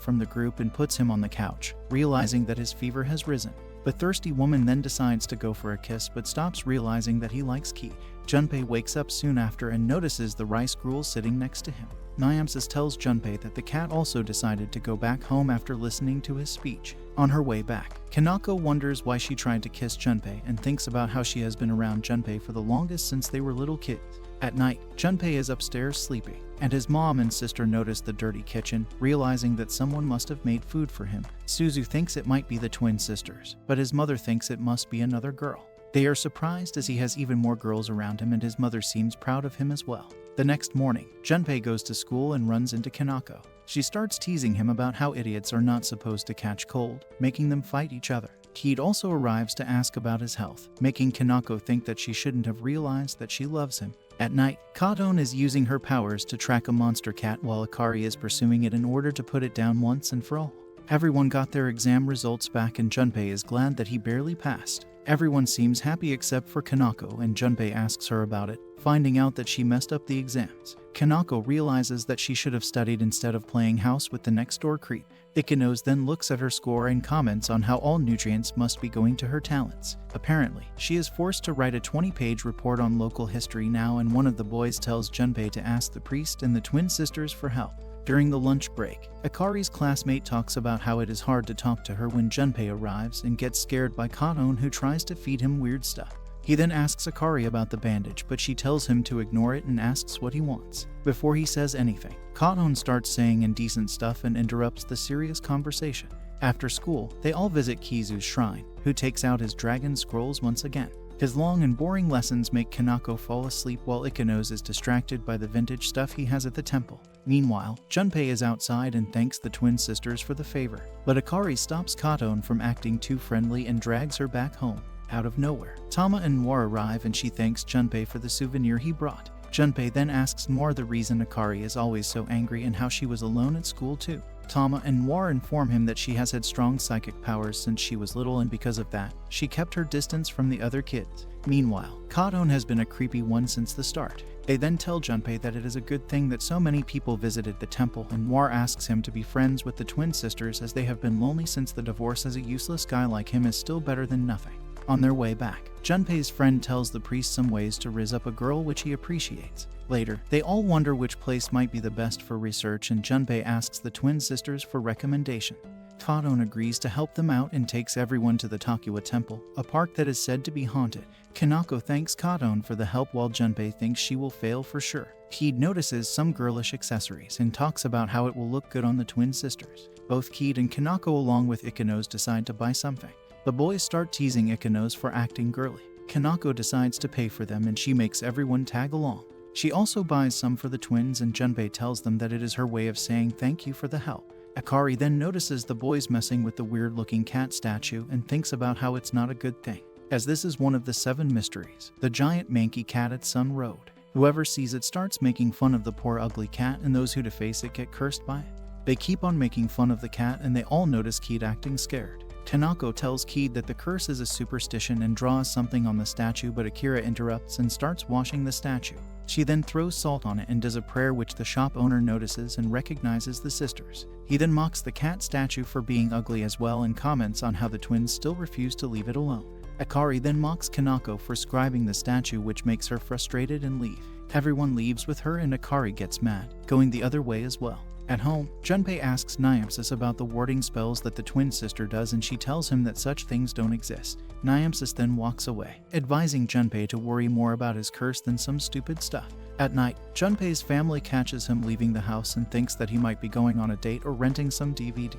from the group and puts him on the couch, realizing that his fever has risen. The thirsty woman then decides to go for a kiss but stops, realizing that he likes Ki. Junpei wakes up soon after and notices the rice gruel sitting next to him. Nyamsis tells Junpei that the cat also decided to go back home after listening to his speech. On her way back, Kanako wonders why she tried to kiss Junpei and thinks about how she has been around Junpei for the longest since they were little kids. At night, Junpei is upstairs sleeping, and his mom and sister notice the dirty kitchen, realizing that someone must have made food for him. Suzu thinks it might be the twin sisters, but his mother thinks it must be another girl. They are surprised as he has even more girls around him, and his mother seems proud of him as well. The next morning, Junpei goes to school and runs into Kanako. She starts teasing him about how idiots are not supposed to catch cold, making them fight each other. Keed also arrives to ask about his health, making Kanako think that she shouldn't have realized that she loves him. At night, Katon is using her powers to track a monster cat while Akari is pursuing it in order to put it down once and for all. Everyone got their exam results back and Junpei is glad that he barely passed. Everyone seems happy except for Kanako, and Junpei asks her about it, finding out that she messed up the exams. Kanako realizes that she should have studied instead of playing house with the next door creep. Ikenos then looks at her score and comments on how all nutrients must be going to her talents. Apparently, she is forced to write a 20-page report on local history now, and one of the boys tells Junpei to ask the priest and the twin sisters for help. During the lunch break, Akari's classmate talks about how it is hard to talk to her when Junpei arrives and gets scared by Katon, who tries to feed him weird stuff. He then asks Akari about the bandage, but she tells him to ignore it and asks what he wants. Before he says anything, Katon starts saying indecent stuff and interrupts the serious conversation. After school, they all visit Kizu's shrine, who takes out his dragon scrolls once again. His long and boring lessons make Kanako fall asleep while Ikenos is distracted by the vintage stuff he has at the temple. Meanwhile, Junpei is outside and thanks the twin sisters for the favor, but Akari stops Katon from acting too friendly and drags her back home. Out of nowhere, Tama and Noir arrive and she thanks Junpei for the souvenir he brought. Junpei then asks Noir the reason Akari is always so angry and how she was alone at school too. Tama and Noir inform him that she has had strong psychic powers since she was little, and because of that, she kept her distance from the other kids. Meanwhile, Katon has been a creepy one since the start. They then tell Junpei that it is a good thing that so many people visited the temple, and Noir asks him to be friends with the twin sisters as they have been lonely since the divorce, as a useless guy like him is still better than nothing. On their way back, Junpei's friend tells the priest some ways to rizz up a girl, which he appreciates. Later, they all wonder which place might be the best for research, and Junpei asks the twin sisters for recommendation. Katon agrees to help them out and takes everyone to the Takuya Temple, a park that is said to be haunted. Kanako thanks Katon for the help while Junpei thinks she will fail for sure. Keed notices some girlish accessories and talks about how it will look good on the twin sisters. Both Keed and Kanako along with Ikenos decide to buy something. The boys start teasing Ikenos for acting girly. Kanako decides to pay for them and she makes everyone tag along. She also buys some for the twins and Junpei tells them that it is her way of saying thank you for the help. Akari then notices the boys messing with the weird-looking cat statue and thinks about how it's not a good thing, as this is one of the 7 mysteries, the giant manky cat at Sun Road. Whoever sees it starts making fun of the poor ugly cat, and those who deface it get cursed by it. They keep on making fun of the cat and they all notice Keed acting scared. Tanako tells Keed that the curse is a superstition and draws something on the statue, but Akira interrupts and starts washing the statue. She then throws salt on it and does a prayer, which the shop owner notices and recognizes the sisters. He then mocks the cat statue for being ugly as well and comments on how the twins still refuse to leave it alone. Akari then mocks Kanako for scribing the statue, which makes her frustrated and leave. Everyone leaves with her and Akari gets mad, going the other way as well. At home, Junpei asks Nyamsis about the warding spells that the twin sister does and she tells him that such things don't exist. Nyamsis then walks away, advising Junpei to worry more about his curse than some stupid stuff. At night, Junpei's family catches him leaving the house and thinks that he might be going on a date or renting some DVDs.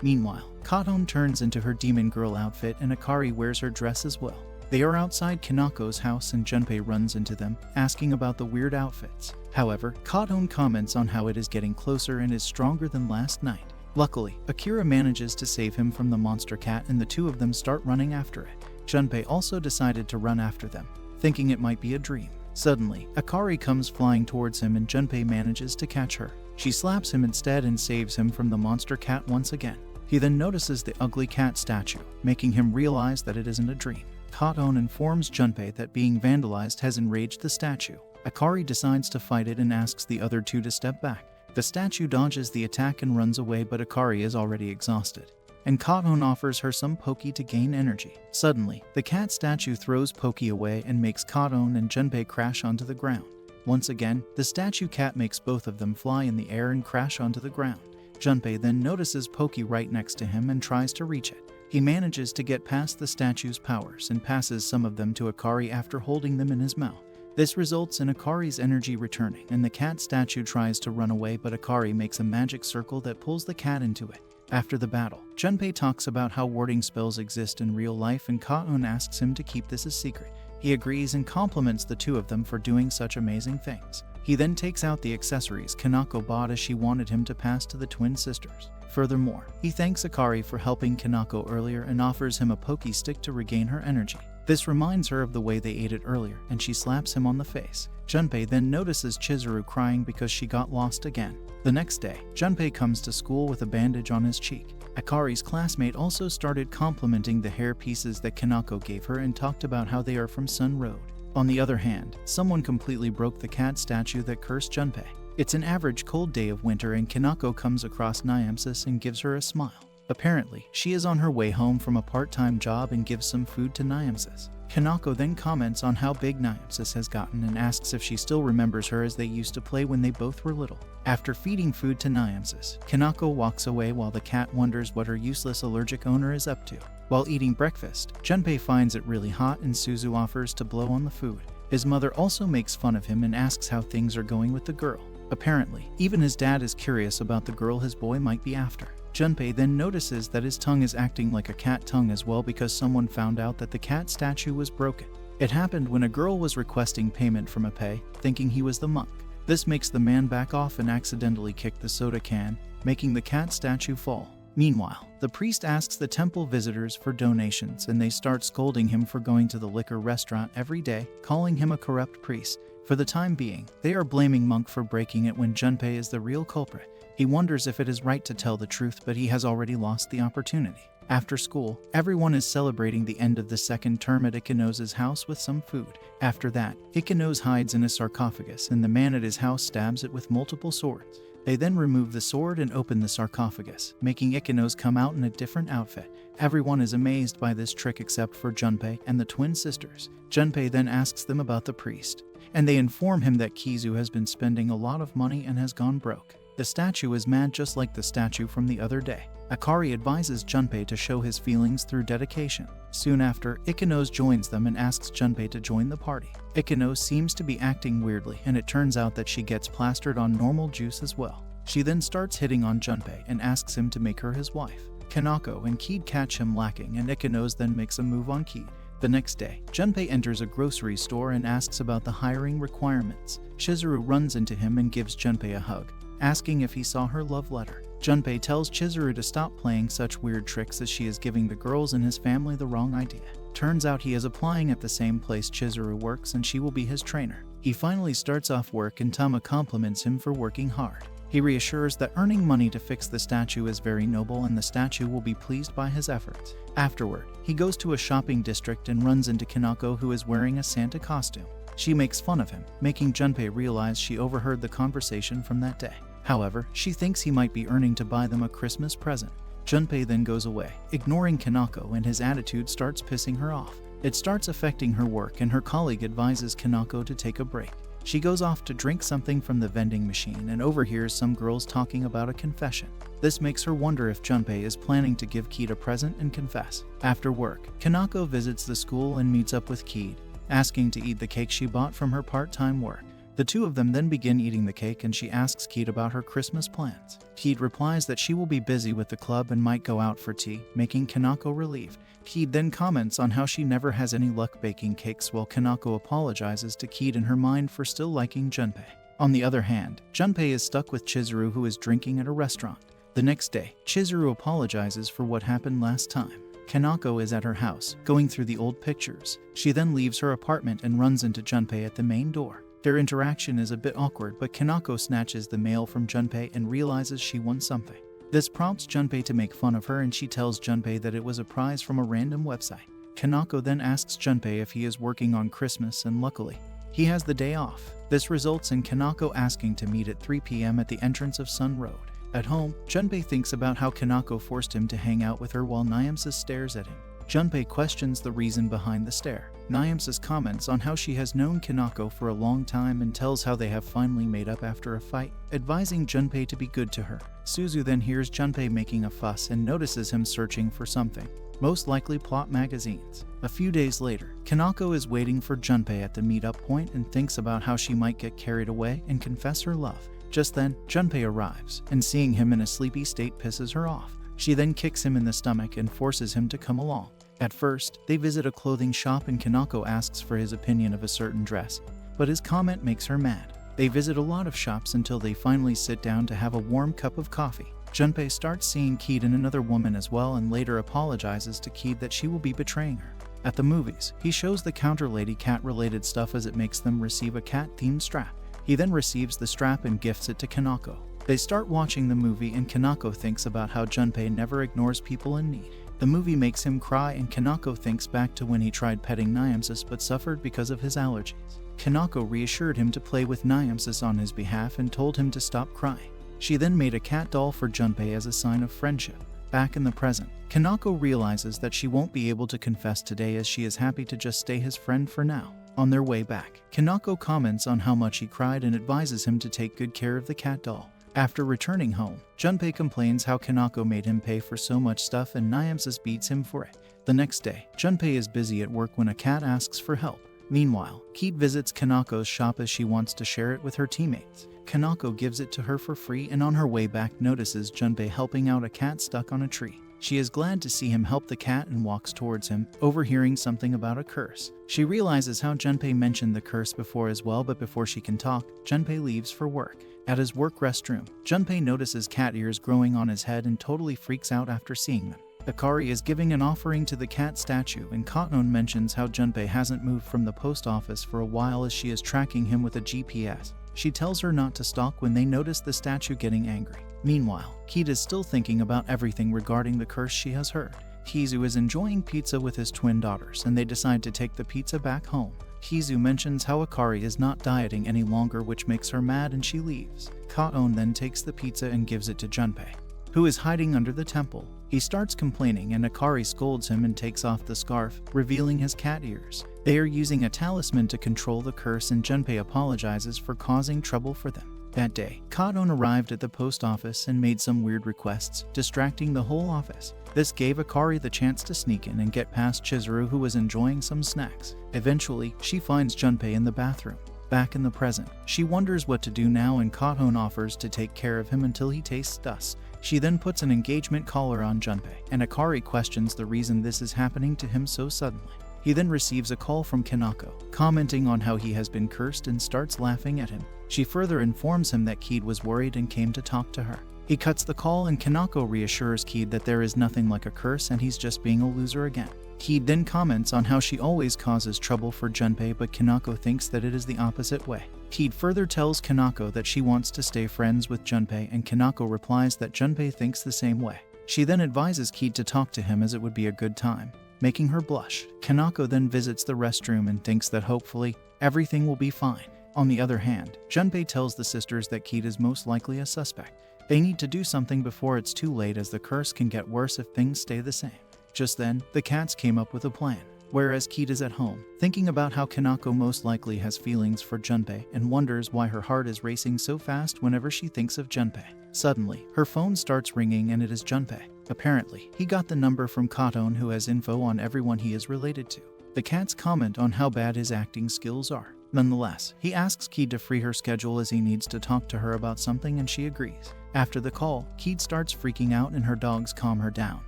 Meanwhile, Katon turns into her demon girl outfit and Akari wears her dress as well. They are outside Kanako's house and Junpei runs into them, asking about the weird outfits. However, Katon comments on how it is getting closer and is stronger than last night. Luckily, Akira manages to save him from the monster cat and the two of them start running after it. Junpei also decided to run after them, thinking it might be a dream. Suddenly, Akari comes flying towards him and Junpei manages to catch her. She slaps him instead and saves him from the monster cat once again. He then notices the ugly cat statue, making him realize that it isn't a dream. Katon informs Junpei that being vandalized has enraged the statue. Akari decides to fight it and asks the other two to step back. The statue dodges the attack and runs away, but Akari is already exhausted. and Katon offers her some Poki to gain energy. Suddenly, the cat statue throws Poki away and makes Katon and Junpei crash onto the ground. Once again, the statue cat makes both of them fly in the air and crash onto the ground. Junpei then notices Poki right next to him and tries to reach it. He manages to get past the statue's powers and passes some of them to Akari after holding them in his mouth. This results in Akari's energy returning, and the cat statue tries to run away, but Akari makes a magic circle that pulls the cat into it. After the battle, Junpei talks about how warding spells exist in real life, and Katon asks him to keep this a secret. He agrees and compliments the two of them for doing such amazing things. He then takes out the accessories Kanako bought as she wanted him to pass to the twin sisters. Furthermore, he thanks Akari for helping Kanako earlier and offers him a Poki stick to regain her energy. This reminds her of the way they ate it earlier, and she slaps him on the face. Junpei then notices Chizuru crying because she got lost again. The next day, Junpei comes to school with a bandage on his cheek. Akari's classmate also started complimenting the hair pieces that Kanako gave her and talked about how they are from Sun Road. On the other hand, someone completely broke the cat statue that cursed Junpei. It's an average cold day of winter, and Kanako comes across Niamsis and gives her a smile. Apparently, she is on her way home from a part-time job and gives some food to Niamsis. Kanako then comments on how big Niamsis has gotten and asks if she still remembers her as they used to play when they both were little. After feeding food to Niamsis, Kanako walks away while the cat wonders what her useless allergic owner is up to. While eating breakfast, Junpei finds it really hot and Suzu offers to blow on the food. His mother also makes fun of him and asks how things are going with the girl. Apparently, even his dad is curious about the girl his boy might be after. Junpei then notices that his tongue is acting like a cat tongue as well because someone found out that the cat statue was broken. It happened when a girl was requesting payment from Ipei, thinking he was the monk. This makes the man back off and accidentally kick the soda can, making the cat statue fall. Meanwhile, the priest asks the temple visitors for donations, and they start scolding him for going to the liquor restaurant every day, calling him a corrupt priest. For the time being, they are blaming Monk for breaking it when Junpei is the real culprit. He wonders if it is right to tell the truth, but he has already lost the opportunity. After school, everyone is celebrating the end of the second term at Ikenos' house with some food. After that, Ikenos hides in a sarcophagus, and the man at his house stabs it with multiple swords. They then remove the sword and open the sarcophagus, making Ikenos come out in a different outfit. Everyone is amazed by this trick except for Junpei and the twin sisters. Junpei then asks them about the priest, and they inform him that Kizu has been spending a lot of money and has gone broke. The statue is mad just like the statue from the other day. Akari advises Junpei to show his feelings through dedication. Soon after, Ikenos joins them and asks Junpei to join the party. Ikenos seems to be acting weirdly, and it turns out that she gets plastered on normal juice as well. She then starts hitting on Junpei and asks him to make her his wife. Kanako and Keed catch him lacking, and Ikenos then makes a move on Keed. The next day, Junpei enters a grocery store and asks about the hiring requirements. Chizuru runs into him and gives Junpei a hug, asking if he saw her love letter. Junpei tells Chizuru to stop playing such weird tricks as she is giving the girls in his family the wrong idea. Turns out he is applying at the same place Chizuru works and she will be his trainer. He finally starts off work and Tama compliments him for working hard. He reassures that earning money to fix the statue is very noble and the statue will be pleased by his efforts. Afterward, he goes to a shopping district and runs into Kanako, who is wearing a Santa costume. She makes fun of him, making Junpei realize she overheard the conversation from that day. However, she thinks he might be earning to buy them a Christmas present. Junpei then goes away, ignoring Kanako, and his attitude starts pissing her off. It starts affecting her work, and her colleague advises Kanako to take a break. She goes off to drink something from the vending machine and overhears some girls talking about a confession. This makes her wonder if Junpei is planning to give Keed a present and confess. After work, Kanako visits the school and meets up with Keed, asking to eat the cake she bought from her part-time work. The two of them then begin eating the cake, and she asks Keed about her Christmas plans. Keed replies that she will be busy with the club and might go out for tea, making Kanako relieved. Keed then comments on how she never has any luck baking cakes, while Kanako apologizes to Keed in her mind for still liking Junpei. On the other hand, Junpei is stuck with Chizuru, who is drinking at a restaurant. The next day, Chizuru apologizes for what happened last time. Kanako is at her house, going through the old pictures. She then leaves her apartment and runs into Junpei at the main door. Their interaction is a bit awkward, but Kanako snatches the mail from Junpei and realizes she won something. This prompts Junpei to make fun of her, and she tells Junpei that it was a prize from a random website. Kanako then asks Junpei if he is working on Christmas, and luckily, he has the day off. This results in Kanako asking to meet at 3 p.m. at the entrance of Sun Road. At home, Junpei thinks about how Kanako forced him to hang out with her while Nemesis stares at him. Junpei questions the reason behind the stare. Nemesis comments on how she has known Kanako for a long time and tells how they have finally made up after a fight, advising Junpei to be good to her. Suzu then hears Junpei making a fuss and notices him searching for something, most likely plot magazines. A few days later, Kanako is waiting for Junpei at the meetup point and thinks about how she might get carried away and confess her love. Just then, Junpei arrives, and seeing him in a sleepy state pisses her off. She then kicks him in the stomach and forces him to come along. At first, they visit a clothing shop and Kanako asks for his opinion of a certain dress, but his comment makes her mad. They visit a lot of shops until they finally sit down to have a warm cup of coffee. Junpei starts seeing Keed and another woman as well and later apologizes to Keed that she will be betraying her. At the movies, he shows the counter lady cat-related stuff as it makes them receive a cat-themed strap. He then receives the strap and gifts it to Kanako. They start watching the movie and Kanako thinks about how Junpei never ignores people in need. The movie makes him cry and Kanako thinks back to when he tried petting Nemesis but suffered because of his allergies. Kanako reassured him to play with Nemesis on his behalf and told him to stop crying. She then made a cat doll for Junpei as a sign of friendship. Back in the present, Kanako realizes that she won't be able to confess today as she is happy to just stay his friend for now. On their way back, Kanako comments on how much he cried and advises him to take good care of the cat doll. After returning home, Junpei complains how Kanako made him pay for so much stuff and Nemesis beats him for it. The next day, Junpei is busy at work when a cat asks for help. Meanwhile, Keed visits Kanako's shop as she wants to share it with her teammates. Kanako gives it to her for free and on her way back notices Junpei helping out a cat stuck on a tree. She is glad to see him help the cat and walks towards him, overhearing something about a curse. She realizes how Junpei mentioned the curse before as well, but before she can talk, Junpei leaves for work. At his work restroom, Junpei notices cat ears growing on his head and totally freaks out after seeing them. Akari is giving an offering to the cat statue and Katon mentions how Junpei hasn't moved from the post office for a while as she is tracking him with a GPS. She tells her not to stalk when they notice the statue getting angry. Meanwhile, Keed is still thinking about everything regarding the curse she has heard. Kizu is enjoying pizza with his twin daughters and they decide to take the pizza back home. Kizu mentions how Akari is not dieting any longer, which makes her mad and she leaves. Kaon then takes the pizza and gives it to Junpei, who is hiding under the temple. He starts complaining and Akari scolds him and takes off the scarf, revealing his cat ears. They are using a talisman to control the curse and Junpei apologizes for causing trouble for them. That day, Kaon arrived at the post office and made some weird requests, distracting the whole office. This gave Akari the chance to sneak in and get past Chizuru, who was enjoying some snacks. Eventually, she finds Junpei in the bathroom. Back in the present, she wonders what to do now and Kaon offers to take care of him until he tastes dust. She then puts an engagement collar on Junpei, and Akari questions the reason this is happening to him so suddenly. He then receives a call from Kanako, commenting on how he has been cursed and starts laughing at him. She further informs him that Keed was worried and came to talk to her. He cuts the call and Kanako reassures Keed that there is nothing like a curse and he's just being a loser again. Keed then comments on how she always causes trouble for Junpei, but Kanako thinks that it is the opposite way. Keed further tells Kanako that she wants to stay friends with Junpei and Kanako replies that Junpei thinks the same way. She then advises Keed to talk to him as it would be a good time, making her blush. Kanako then visits the restroom and thinks that hopefully everything will be fine. On the other hand, Junpei tells the sisters that Keed is most likely a suspect. They need to do something before it's too late as the curse can get worse if things stay the same. Just then, the cats came up with a plan. Whereas Keed is at home, thinking about how Kanako most likely has feelings for Junpei and wonders why her heart is racing so fast whenever she thinks of Junpei. Suddenly, her phone starts ringing and it is Junpei. Apparently, he got the number from Katon, who has info on everyone he is related to. The cats comment on how bad his acting skills are. Nonetheless, he asks Keed to free her schedule as he needs to talk to her about something and she agrees. After the call, Keed starts freaking out and her dogs calm her down,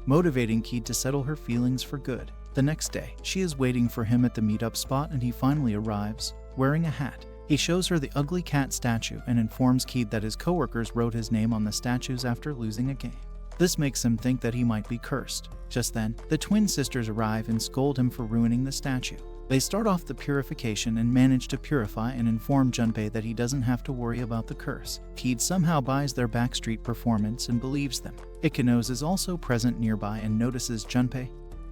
motivating Keed to settle her feelings for good. The next day, she is waiting for him at the meetup spot and he finally arrives, wearing a hat. He shows her the ugly cat statue and informs Keed that his coworkers wrote his name on the statues after losing a game. This makes him think that he might be cursed. Just then, the twin sisters arrive and scold him for ruining the statue. They start off the purification and manage to purify and inform Junpei that he doesn't have to worry about the curse. Keed somehow buys their backstreet performance and believes them. Ikenos is also present nearby and notices Junpei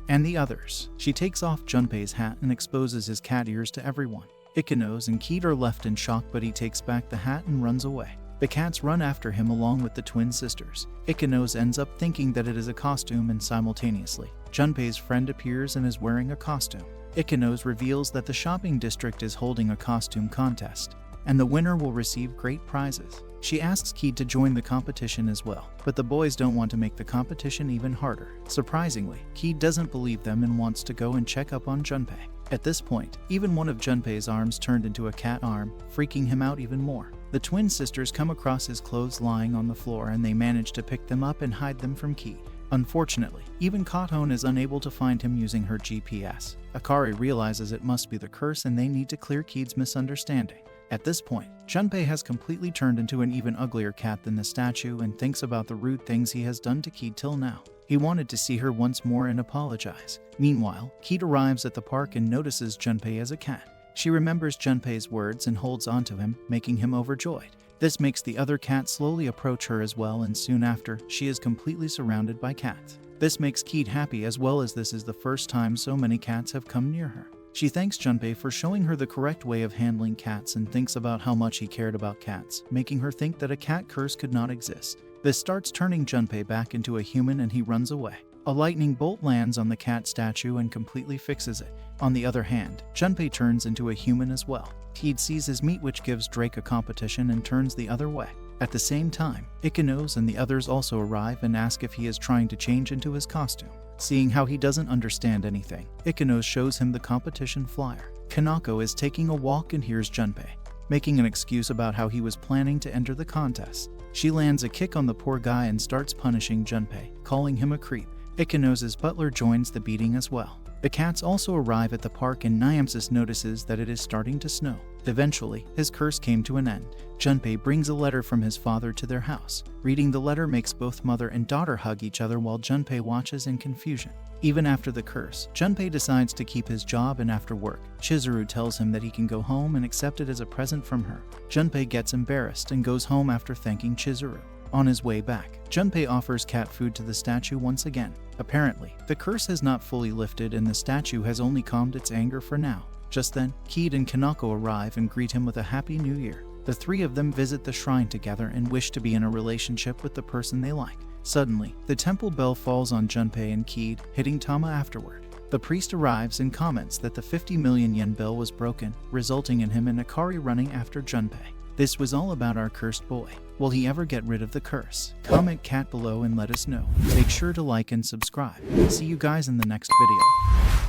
and the others. She takes off Junpei's hat and exposes his cat ears to everyone. Ikenos and Keed are left in shock, but he takes back the hat and runs away. The cats run after him along with the twin sisters. Ikenos ends up thinking that it is a costume, and simultaneously, Junpei's friend appears and is wearing a costume. Ikenos reveals that the shopping district is holding a costume contest, and the winner will receive great prizes. She asks Keed to join the competition as well, but the boys don't want to make the competition even harder. Surprisingly, Keed doesn't believe them and wants to go and check up on Junpei. At this point, even one of Junpei's arms turned into a cat arm, freaking him out even more. The twin sisters come across his clothes lying on the floor, and they manage to pick them up and hide them from Keed. Unfortunately, even Kathon is unable to find him using her GPS. Akari realizes it must be the curse and they need to clear Keed's misunderstanding. At this point, Junpei has completely turned into an even uglier cat than the statue and thinks about the rude things he has done to Keed till now. He wanted to see her once more and apologize. Meanwhile, Keed arrives at the park and notices Junpei as a cat. She remembers Junpei's words and holds onto him, making him overjoyed. This makes the other cat slowly approach her as well, and soon after, she is completely surrounded by cats. This makes Keed happy, as well as this is the first time so many cats have come near her. She thanks Junpei for showing her the correct way of handling cats and thinks about how much he cared about cats, making her think that a cat curse could not exist. This starts turning Junpei back into a human and he runs away. A lightning bolt lands on the cat statue and completely fixes it. On the other hand, Junpei turns into a human as well. Keed sees his meat, which gives Drake a competition, and turns the other way. At the same time, Ikenos and the others also arrive and ask if he is trying to change into his costume. Seeing how he doesn't understand anything, Ikenos shows him the competition flyer. Kanako is taking a walk and hears Junpei making an excuse about how he was planning to enter the contest. She lands a kick on the poor guy and starts punishing Junpei, calling him a creep. Ikenos' butler joins the beating as well. The cats also arrive at the park and Niamsis notices that it is starting to snow. Eventually, his curse came to an end. Junpei brings a letter from his father to their house. Reading the letter makes both mother and daughter hug each other while Junpei watches in confusion. Even after the curse, Junpei decides to keep his job, and after work, Chizuru tells him that he can go home and accept it as a present from her. Junpei gets embarrassed and goes home after thanking Chizuru. On his way back, Junpei offers cat food to the statue once again. Apparently, the curse has not fully lifted and the statue has only calmed its anger for now. Just then, Keed and Kanako arrive and greet him with a Happy New Year. The three of them visit the shrine together and wish to be in a relationship with the person they like. Suddenly, the temple bell falls on Junpei and Keed, hitting Tama afterward. The priest arrives and comments that the 50 million yen bell was broken, resulting in him and Akari running after Junpei. This was all about our cursed boy. Will he ever get rid of the curse? Comment cat below and let us know. Make sure to like and subscribe. See you guys in the next video.